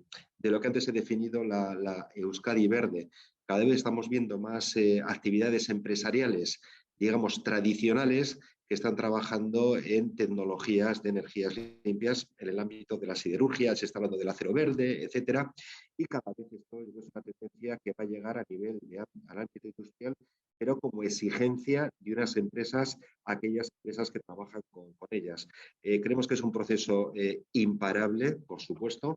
lo que antes he definido la Euskadi verde. cada vez estamos viendo más actividades empresariales, digamos, tradicionales, que están trabajando en tecnologías de energías limpias en el ámbito de la siderurgia, se está hablando del acero verde, etcétera, y cada vez esto es una tendencia que va a llegar a nivel al ámbito industrial, pero como exigencia de unas empresas, aquellas empresas que trabajan con ellas. Creemos que es un proceso imparable, por supuesto.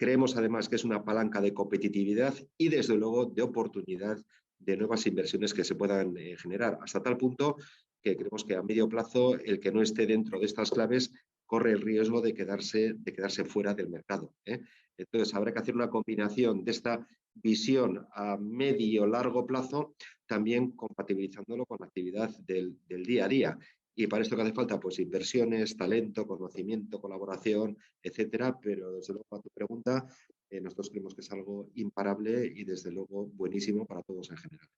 Creemos además que es una palanca de competitividad y desde luego de oportunidad de nuevas inversiones que se puedan generar, hasta tal punto que creemos que a medio plazo el que no esté dentro de estas claves corre el riesgo de quedarse fuera del mercado. Entonces habrá que hacer una combinación de esta visión a medio largo plazo, también compatibilizándolo con la actividad del día a día. Y para esto que hace falta, pues inversiones, talento, conocimiento, colaboración, etcétera. Pero desde luego a tu pregunta, nosotros creemos que es algo imparable y desde luego buenísimo para todos en general.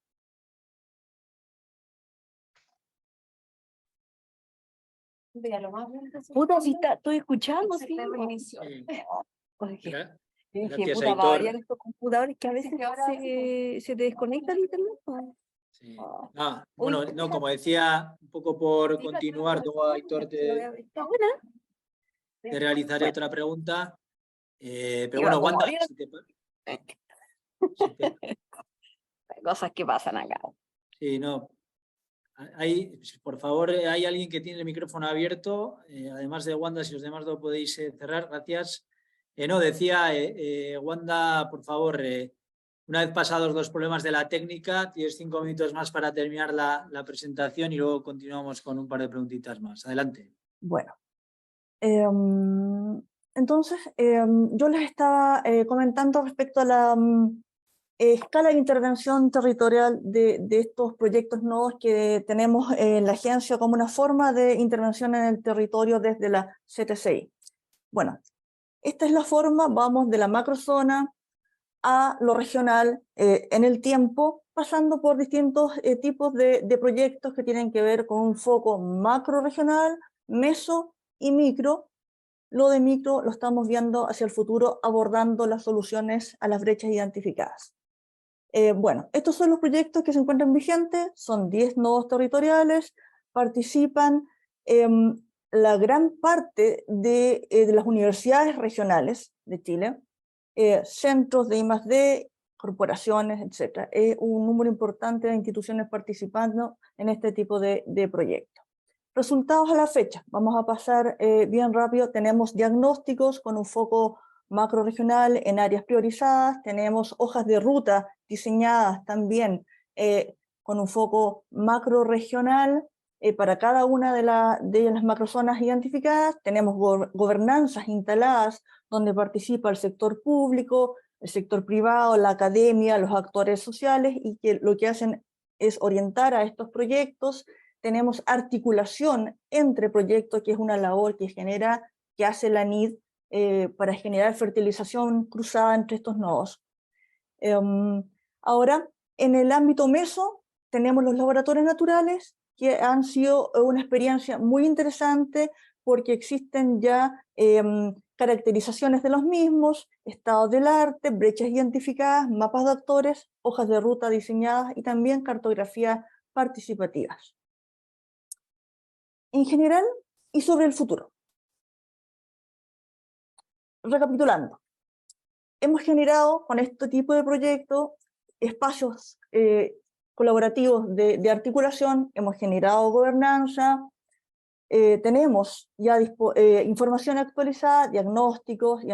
Puta, si estoy escuchando, sí. Gracias, Dije, puta, va a Aitor. variar estos computadores que a veces se te desconecta el internet. Sí. Bueno, no, como decía, un poco por continuar, luego Aitor Está buena. te realizaré otra pregunta. Pero Iba bueno, como Wanda, bien. Cosas que pasan acá. Sí, no. Por favor, hay alguien que tiene el micrófono abierto, además de Wanda, si los demás lo podéis cerrar, gracias. No, decía Wanda, por favor, una vez pasados los problemas de la técnica, tienes 5 minutos más para terminar la presentación y luego continuamos con un par de preguntitas más. Adelante. Bueno, entonces yo les estaba comentando respecto a la escala de intervención territorial de estos proyectos nuevos que tenemos en la agencia como una forma de intervención en el territorio desde la CTCI. Bueno, esta es la forma, vamos de la macrozona a lo regional en el tiempo, pasando por distintos tipos de proyectos que tienen que ver con un foco macro regional, meso y micro. Lo de micro lo estamos viendo hacia el futuro abordando las soluciones a las brechas identificadas. Bueno, estos son los proyectos que se encuentran vigentes, son 10 nodos territoriales, participan la gran parte de las universidades regionales de Chile, centros de I+D, corporaciones, etc. Es un número importante de instituciones participando en este tipo de proyectos. Resultados a la fecha, vamos a pasar bien rápido. Tenemos diagnósticos con un foco macro-regional en áreas priorizadas, tenemos hojas de ruta diseñadas también con un foco macro-regional para cada una de las macrozonas identificadas, tenemos gobernanzas instaladas donde participa el sector público, el sector privado, la academia, los actores sociales, y que lo que hacen es orientar a estos proyectos. Tenemos articulación entre proyectos, que es una labor que hace la NID para generar fertilización cruzada entre estos nodos. Ahora, en el ámbito meso, tenemos los laboratorios naturales, que han sido una experiencia muy interesante porque existen ya caracterizaciones de los mismos, estados del arte, brechas identificadas, mapas de actores, hojas de ruta diseñadas y también cartografías participativas. En general y sobre el futuro. Recapitulando, hemos generado con este tipo de proyectos espacios colaborativos de articulación, hemos generado gobernanza, tenemos ya información actualizada, diagnósticos,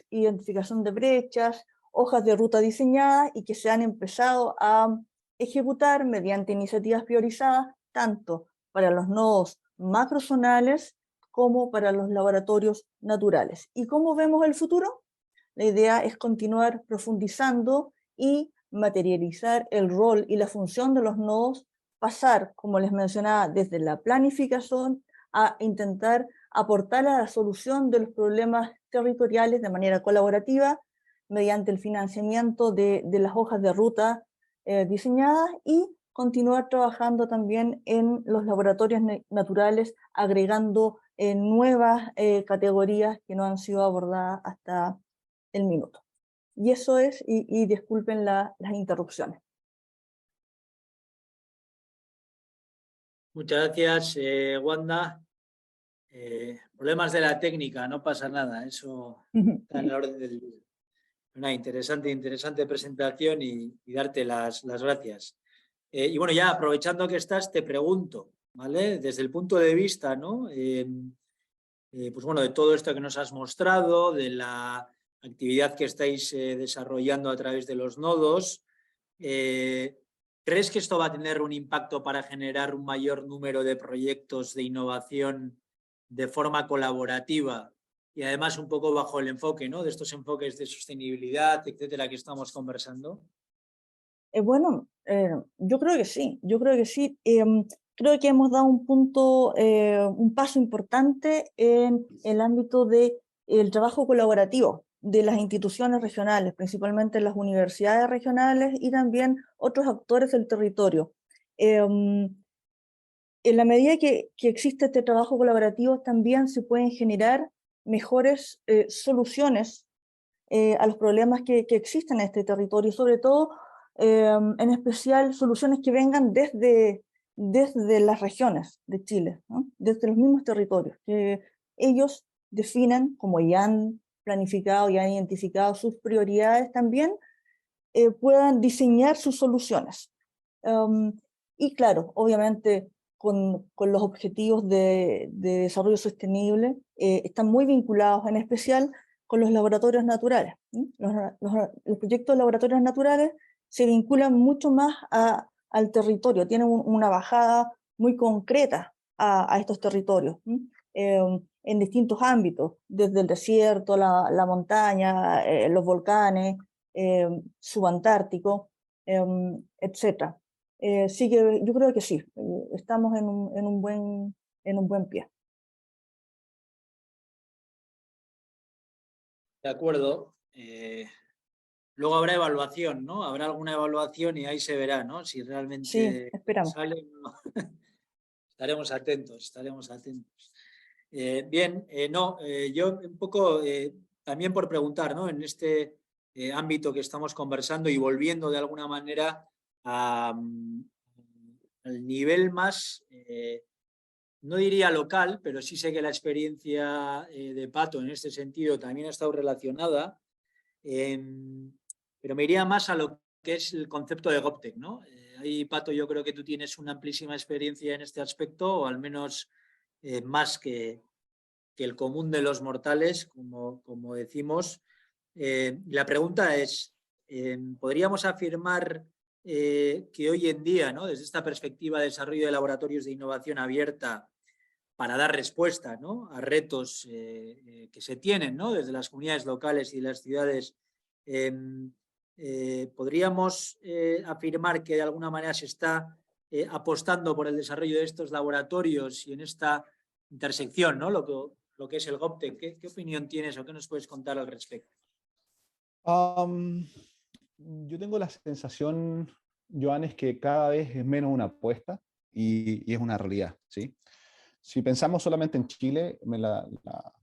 identificación de brechas, hojas de ruta diseñadas y que se han empezado a ejecutar mediante iniciativas priorizadas, tanto para los nodos macrozonales como para los laboratorios naturales. ¿Y cómo vemos el futuro? La idea es continuar profundizando y materializar el rol y la función de los nodos, pasar, como les mencionaba, desde la planificación a intentar aportar a la solución de los problemas territoriales de manera colaborativa mediante el financiamiento de las hojas de ruta diseñadas y continuar trabajando también en los laboratorios naturales, agregando nuevas categorías que no han sido abordadas hasta el minuto. Y eso es, y disculpen las interrupciones. Muchas gracias, Wanda. Problemas de la técnica, no pasa nada, eso está en el orden del día. Una interesante presentación y darte las gracias. Y bueno, ya aprovechando que estás, te pregunto, ¿vale? Desde el punto de vista, ¿no? Pues bueno, de todo esto que nos has mostrado, de la actividad que estáis desarrollando a través de los nodos, ¿crees que esto va a tener un impacto para generar un mayor número de proyectos de innovación de forma colaborativa y además un poco bajo el enfoque, ¿no? De estos enfoques de sostenibilidad, etcétera, que estamos conversando? Bueno, yo creo que sí, creo que hemos dado un paso importante en el ámbito del trabajo colaborativo de las instituciones regionales, principalmente las universidades regionales y también otros actores del territorio. En la medida que existe este trabajo colaborativo, también se pueden generar mejores soluciones a los problemas que existen en este territorio, sobre todo, en especial, soluciones que vengan desde las regiones de Chile, ¿no? Desde los mismos territorios, que ellos definan, como ya han planificado, ya han identificado sus prioridades también, puedan diseñar sus soluciones. Y claro, obviamente, con los objetivos de desarrollo sostenible, están muy vinculados en especial con los laboratorios naturales. Los proyectos de laboratorios naturales se vinculan mucho más al territorio, tienen una bajada muy concreta a estos territorios, en distintos ámbitos, desde el desierto, la montaña, los volcanes, subantártico, etc. Sí que yo creo que sí, estamos en un buen pie. De acuerdo. Luego habrá evaluación, ¿no? Habrá alguna evaluación y ahí se verá, ¿no? Si Sí, realmente esperamos. sale o no. Estaremos atentos. Bien, yo un poco también por preguntar, ¿no? En este ámbito que estamos conversando y volviendo de alguna manera al nivel más, no diría local, pero sí sé que la experiencia de Pato en este sentido también ha estado relacionada, pero me iría más a lo que es el concepto de GovTech, ¿no? Ahí, Pato, yo creo que tú tienes una amplísima experiencia en este aspecto, o al menos más que el común de los mortales, como decimos. La pregunta es, ¿podríamos afirmar que hoy en día, ¿no? Desde esta perspectiva de desarrollo de laboratorios de innovación abierta, para dar respuesta, ¿no? A retos que se tienen, ¿no? Desde las comunidades locales y las ciudades, podríamos afirmar que de alguna manera se está apostando por el desarrollo de estos laboratorios y en esta intersección, ¿no? Lo que es el GovTech. ¿Qué opinión tienes o qué nos puedes contar al respecto? Yo tengo la sensación, Joanes, que cada vez es menos una apuesta y es una realidad, ¿sí? Si pensamos solamente en Chile,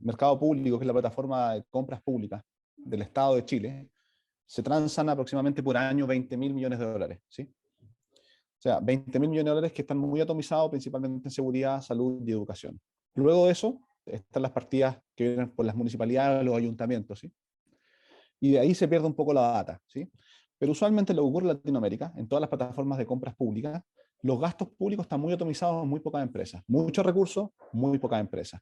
Mercado Público, que es la plataforma de compras públicas del Estado de Chile, se transan aproximadamente por año 20.000 millones de dólares, ¿sí? O sea, 20.000 millones de dólares que están muy atomizados principalmente en seguridad, salud y educación. Luego de eso, están las partidas que vienen por las municipalidades o los ayuntamientos, ¿sí? Y de ahí se pierde un poco la data, ¿sí? Pero usualmente lo que ocurre en Latinoamérica, en todas las plataformas de compras públicas, los gastos públicos están muy atomizados en muy pocas empresas. Muchos recursos, muy pocas empresas.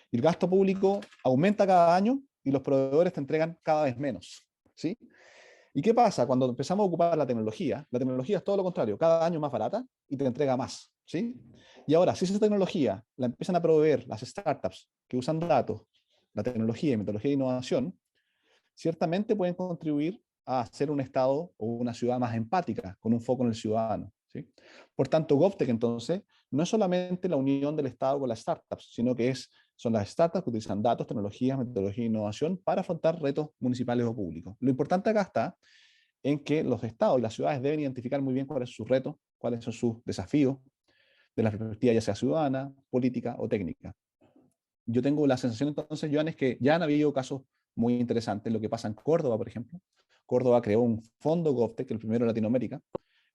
Y el gasto público aumenta cada año y los proveedores te entregan cada vez menos, ¿sí? ¿Y qué pasa cuando empezamos a ocupar la tecnología? La tecnología es todo lo contrario, cada año más barata y te entrega más, ¿sí? Y ahora, si esa tecnología la empiezan a proveer las startups que usan datos, la tecnología y metodología de innovación, ciertamente pueden contribuir a ser un Estado o una ciudad más empática, con un foco en el ciudadano, ¿sí? Por tanto, GovTech, entonces, no es solamente la unión del Estado con las startups, sino que son las startups que utilizan datos, tecnologías, metodología e innovación para afrontar retos municipales o públicos. Lo importante acá está en que los Estados y las ciudades deben identificar muy bien cuáles son sus retos, cuáles son sus desafíos, de la perspectiva ya sea ciudadana, política o técnica. Yo tengo la sensación entonces, Joan, es que ya han habido casos muy interesantes, lo que pasa en Córdoba, por ejemplo. Córdoba creó un fondo GovTech, el primero en Latinoamérica.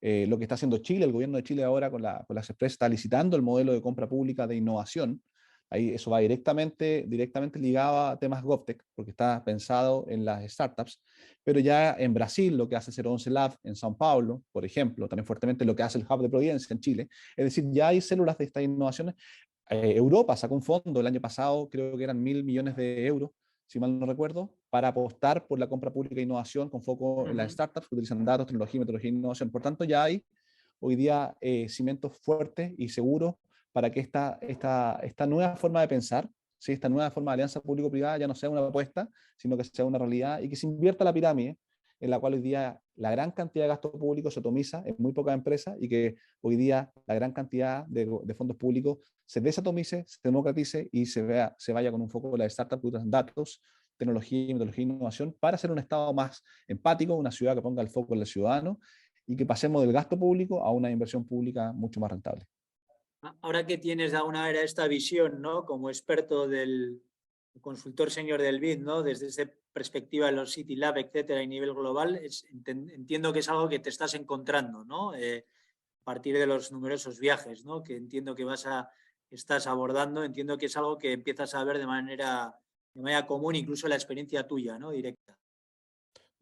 Lo que está haciendo Chile, el gobierno de Chile ahora con las empresas está licitando el modelo de compra pública de innovación. Ahí eso va directamente ligado a temas GovTech, porque está pensado en las startups, pero ya en Brasil, lo que hace 011 Lab, en São Paulo, por ejemplo, también fuertemente lo que hace el Hub de Providencia en Chile, es decir, ya hay células de estas innovaciones. Europa sacó un fondo el año pasado, creo que eran 1.000 millones de euros, si mal no recuerdo, para apostar por la compra pública de innovación con foco en las startups que utilizan datos, tecnología, metodología e innovación. Por tanto, ya hay hoy día cimientos fuertes y seguros para que esta nueva forma de pensar, ¿sí? Esta nueva forma de alianza público-privada ya no sea una apuesta, sino que sea una realidad y que se invierta la pirámide en la cual hoy día la gran cantidad de gasto público se atomiza en muy pocas empresas y que hoy día la gran cantidad de fondos públicos se desatomice, se democratice y se vaya con un foco en la startup que usan datos, tecnología, metodología e innovación para ser un Estado más empático, una ciudad que ponga el foco en el ciudadano y que pasemos del gasto público a una inversión pública mucho más rentable. Ahora que tienes de alguna manera esta visión, ¿no? Como experto del consultor señor del BID, ¿no? Desde esa perspectiva de los City Lab, etcétera, a nivel global, entiendo que es algo que te estás encontrando, ¿no? A partir de los numerosos viajes, ¿no? Que entiendo que estás abordando, entiendo que es algo que empiezas a ver de manera común, incluso la experiencia tuya, ¿no? Directa.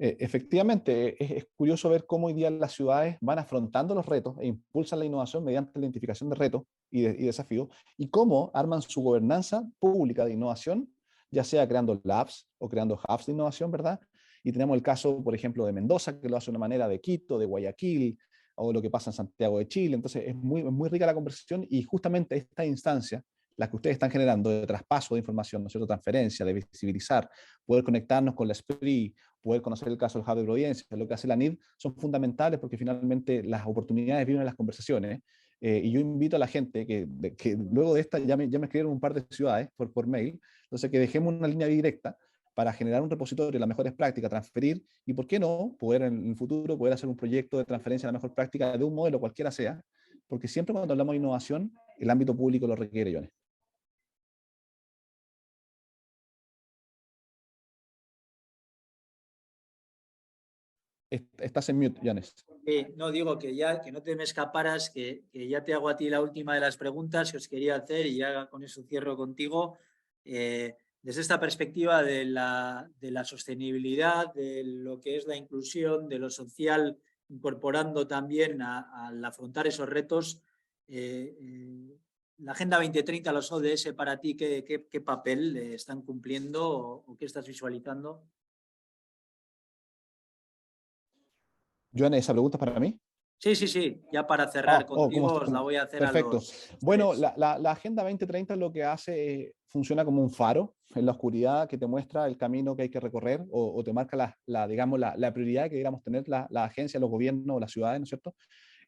Efectivamente, es curioso ver cómo hoy día las ciudades van afrontando los retos e impulsan la innovación mediante la identificación de retos y desafíos, y cómo arman su gobernanza pública de innovación, ya sea creando labs o creando hubs de innovación, ¿verdad? Y tenemos el caso, por ejemplo, de Mendoza, que lo hace de una manera, de Quito, de Guayaquil, o lo que pasa en Santiago de Chile. Entonces, es muy rica la conversación y justamente esta instancia, las que ustedes están generando de traspaso de información, ¿no es cierto?, transferencia, de visibilizar, poder conectarnos con la SPRI, poder conocer el caso del Hub de Providencia, lo que hace la NID, son fundamentales porque finalmente las oportunidades viven en las conversaciones. Y yo invito a la gente que luego de esta ya me escribieron un par de ciudades por mail, entonces que dejemos una línea directa para generar un repositorio de las mejores prácticas, transferir y, ¿por qué no?, poder en el futuro poder hacer un proyecto de transferencia de la mejor práctica de un modelo, cualquiera sea, porque siempre cuando hablamos de innovación, el ámbito público lo requiere, Jones. Estás en mute, Jones. No, digo que no te me escaparas, que ya te hago a ti la última de las preguntas que os quería hacer y ya con eso cierro contigo. Desde esta perspectiva de la sostenibilidad, de lo que es la inclusión, de lo social, incorporando también al afrontar esos retos, la Agenda 2030, los ODS, para ti, ¿qué papel están cumpliendo o qué estás visualizando? Joan, ¿esa pregunta es para mí? Sí. Ya para cerrar contigo os la voy a hacer. Perfecto. A los bueno, tres. la Agenda 2030 lo que hace funciona como un faro en la oscuridad que te muestra el camino que hay que recorrer o te marca la prioridad que queramos tener la agencia, los gobiernos o las ciudades, ¿no es cierto?,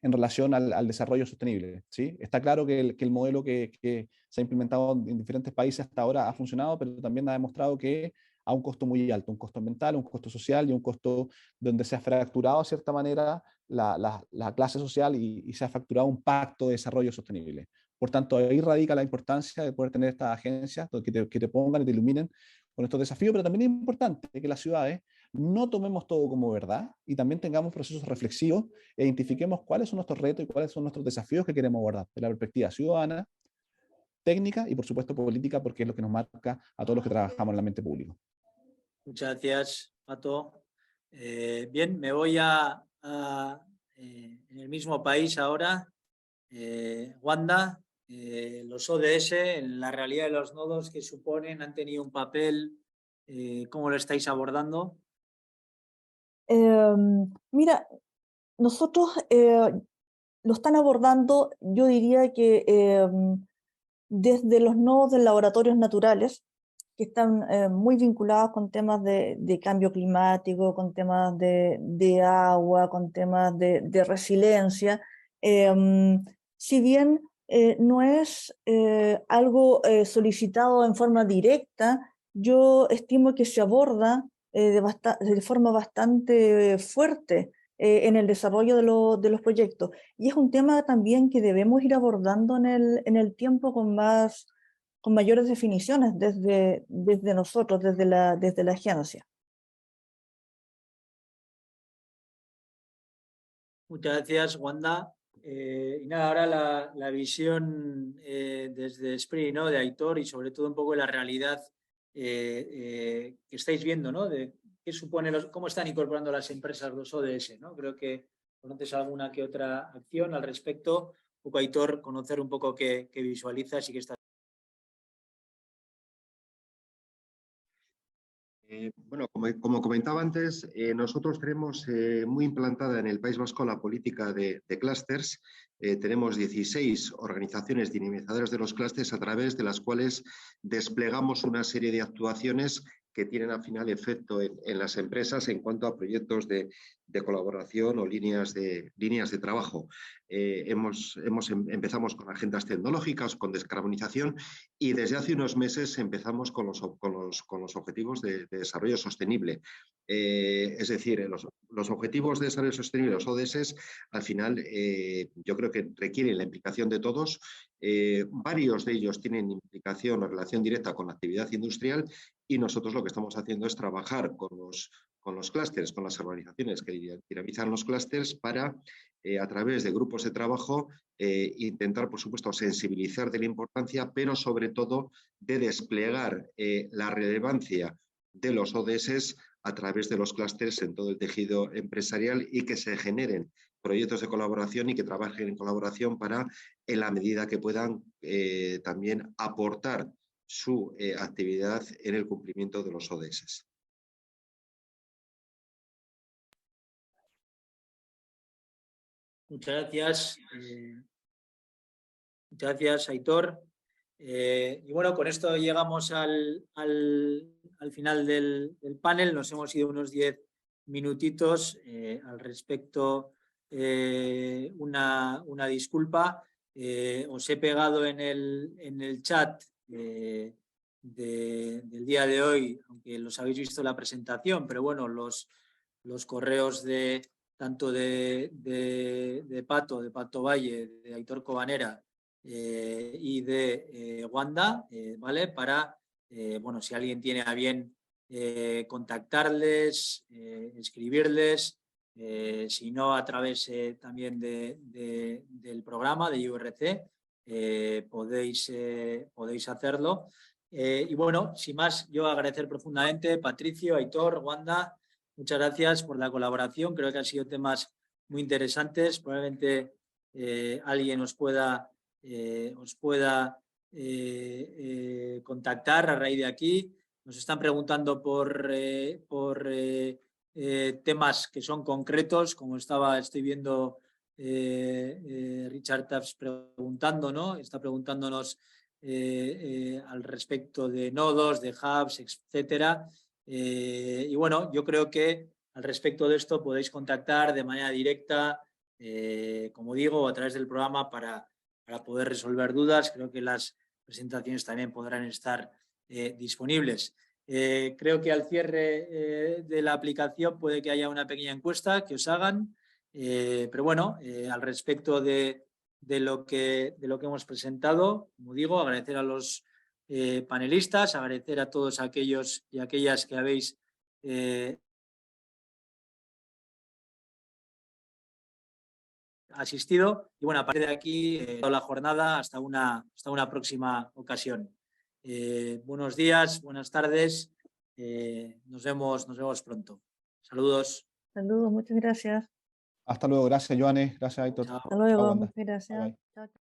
en relación al desarrollo sostenible. ¿Sí? Está claro que el modelo que se ha implementado en diferentes países hasta ahora ha funcionado, pero también ha demostrado que a un costo muy alto, un costo ambiental, un costo social y un costo donde se ha fracturado de cierta manera la clase social y se ha fracturado un pacto de desarrollo sostenible. Por tanto, ahí radica la importancia de poder tener estas agencias que te pongan y te iluminen con estos desafíos, pero también es importante que las ciudades no tomemos todo como verdad y también tengamos procesos reflexivos e identifiquemos cuáles son nuestros retos y cuáles son nuestros desafíos que queremos abordar de la perspectiva ciudadana, técnica y por supuesto política, porque es lo que nos marca a todos los que trabajamos en el ambiente público. Muchas gracias, Pato. Bien, me voy en el mismo país ahora. Wanda, los ODS, en la realidad de los nodos que suponen, han tenido un papel. ¿Cómo lo estáis abordando? Mira, nosotros lo están abordando, yo diría que desde los nodos de laboratorios naturales, que están muy vinculados con temas de cambio climático, con temas de agua, con temas de resiliencia. Si bien no es algo solicitado en forma directa, yo estimo que se aborda de forma bastante fuerte en el desarrollo de los proyectos. Y es un tema también que debemos ir abordando en el tiempo con más con mayores definiciones desde nosotros, desde la agencia. Muchas gracias, Wanda. Y nada, ahora la visión desde SPRI, ¿no? De Aitor y sobre todo un poco la realidad que estáis viendo, ¿no? De qué supone, cómo están incorporando las empresas los ODS, ¿no? Creo que conoces alguna que otra acción al respecto. Un poco, Aitor, conocer un poco qué visualizas y qué estás. Bueno, como comentaba antes, nosotros tenemos muy implantada en el País Vasco la política de clústeres. Tenemos 16 organizaciones dinamizadoras de los clústeres a través de las cuales desplegamos una serie de actuaciones que tienen al final efecto en las empresas en cuanto a proyectos de colaboración o líneas de trabajo. Empezamos con agendas tecnológicas, con descarbonización, y desde hace unos meses empezamos con los objetivos de desarrollo sostenible. Es decir, los objetivos de desarrollo sostenible, los ODS, al final yo creo que requieren la implicación de todos. Varios de ellos tienen implicación o relación directa con la actividad industrial, y nosotros lo que estamos haciendo es trabajar con los clústeres, con las organizaciones que dinamizan los clústeres para, a través de grupos de trabajo, intentar, por supuesto, sensibilizar de la importancia, pero sobre todo de desplegar la relevancia de los ODS a través de los clústeres en todo el tejido empresarial, y que se generen proyectos de colaboración y que trabajen en colaboración para, en la medida que puedan, también aportar su actividad en el cumplimiento de los ODS. Muchas gracias. Muchas gracias, Aitor. Y bueno, con esto llegamos al final del panel. Nos hemos ido unos 10 minutitos. Al respecto, una disculpa. Os he pegado en el chat del día de hoy, aunque los habéis visto en la presentación, pero bueno, los correos tanto de Pato Valle, de Aitor Cobanera, y de Wanda, ¿vale? Para, bueno, si alguien tiene a bien contactarles, escribirles, si no a través también del programa de IURC, podéis hacerlo. Y bueno, sin más, yo agradecer profundamente, Patricio, Aitor, Wanda, muchas gracias por la colaboración. Creo que han sido temas muy interesantes. Probablemente alguien os pueda contactar a raíz de aquí. Nos están preguntando por temas que son concretos, como estoy viendo Richard Taps preguntando, ¿no? Está preguntándonos al respecto de nodos, de hubs, etcétera. Y bueno, yo creo que al respecto de esto podéis contactar de manera directa, como digo, a través del programa para poder resolver dudas. Creo que las presentaciones también podrán estar disponibles. Creo que al cierre de la aplicación puede que haya una pequeña encuesta que os hagan, pero bueno, al respecto de lo que hemos presentado, como digo, agradecer a los panelistas, agradecer a todos aquellos y aquellas que habéis asistido, y bueno, a partir de aquí toda la jornada hasta una próxima ocasión. Buenos días, buenas tardes, nos vemos pronto. Saludos. Saludos, muchas gracias. Hasta luego, gracias, Joanes, gracias, Aitor. Chao. Hasta luego, Wanda. muchas gracias. Bye, bye. Chao, chao.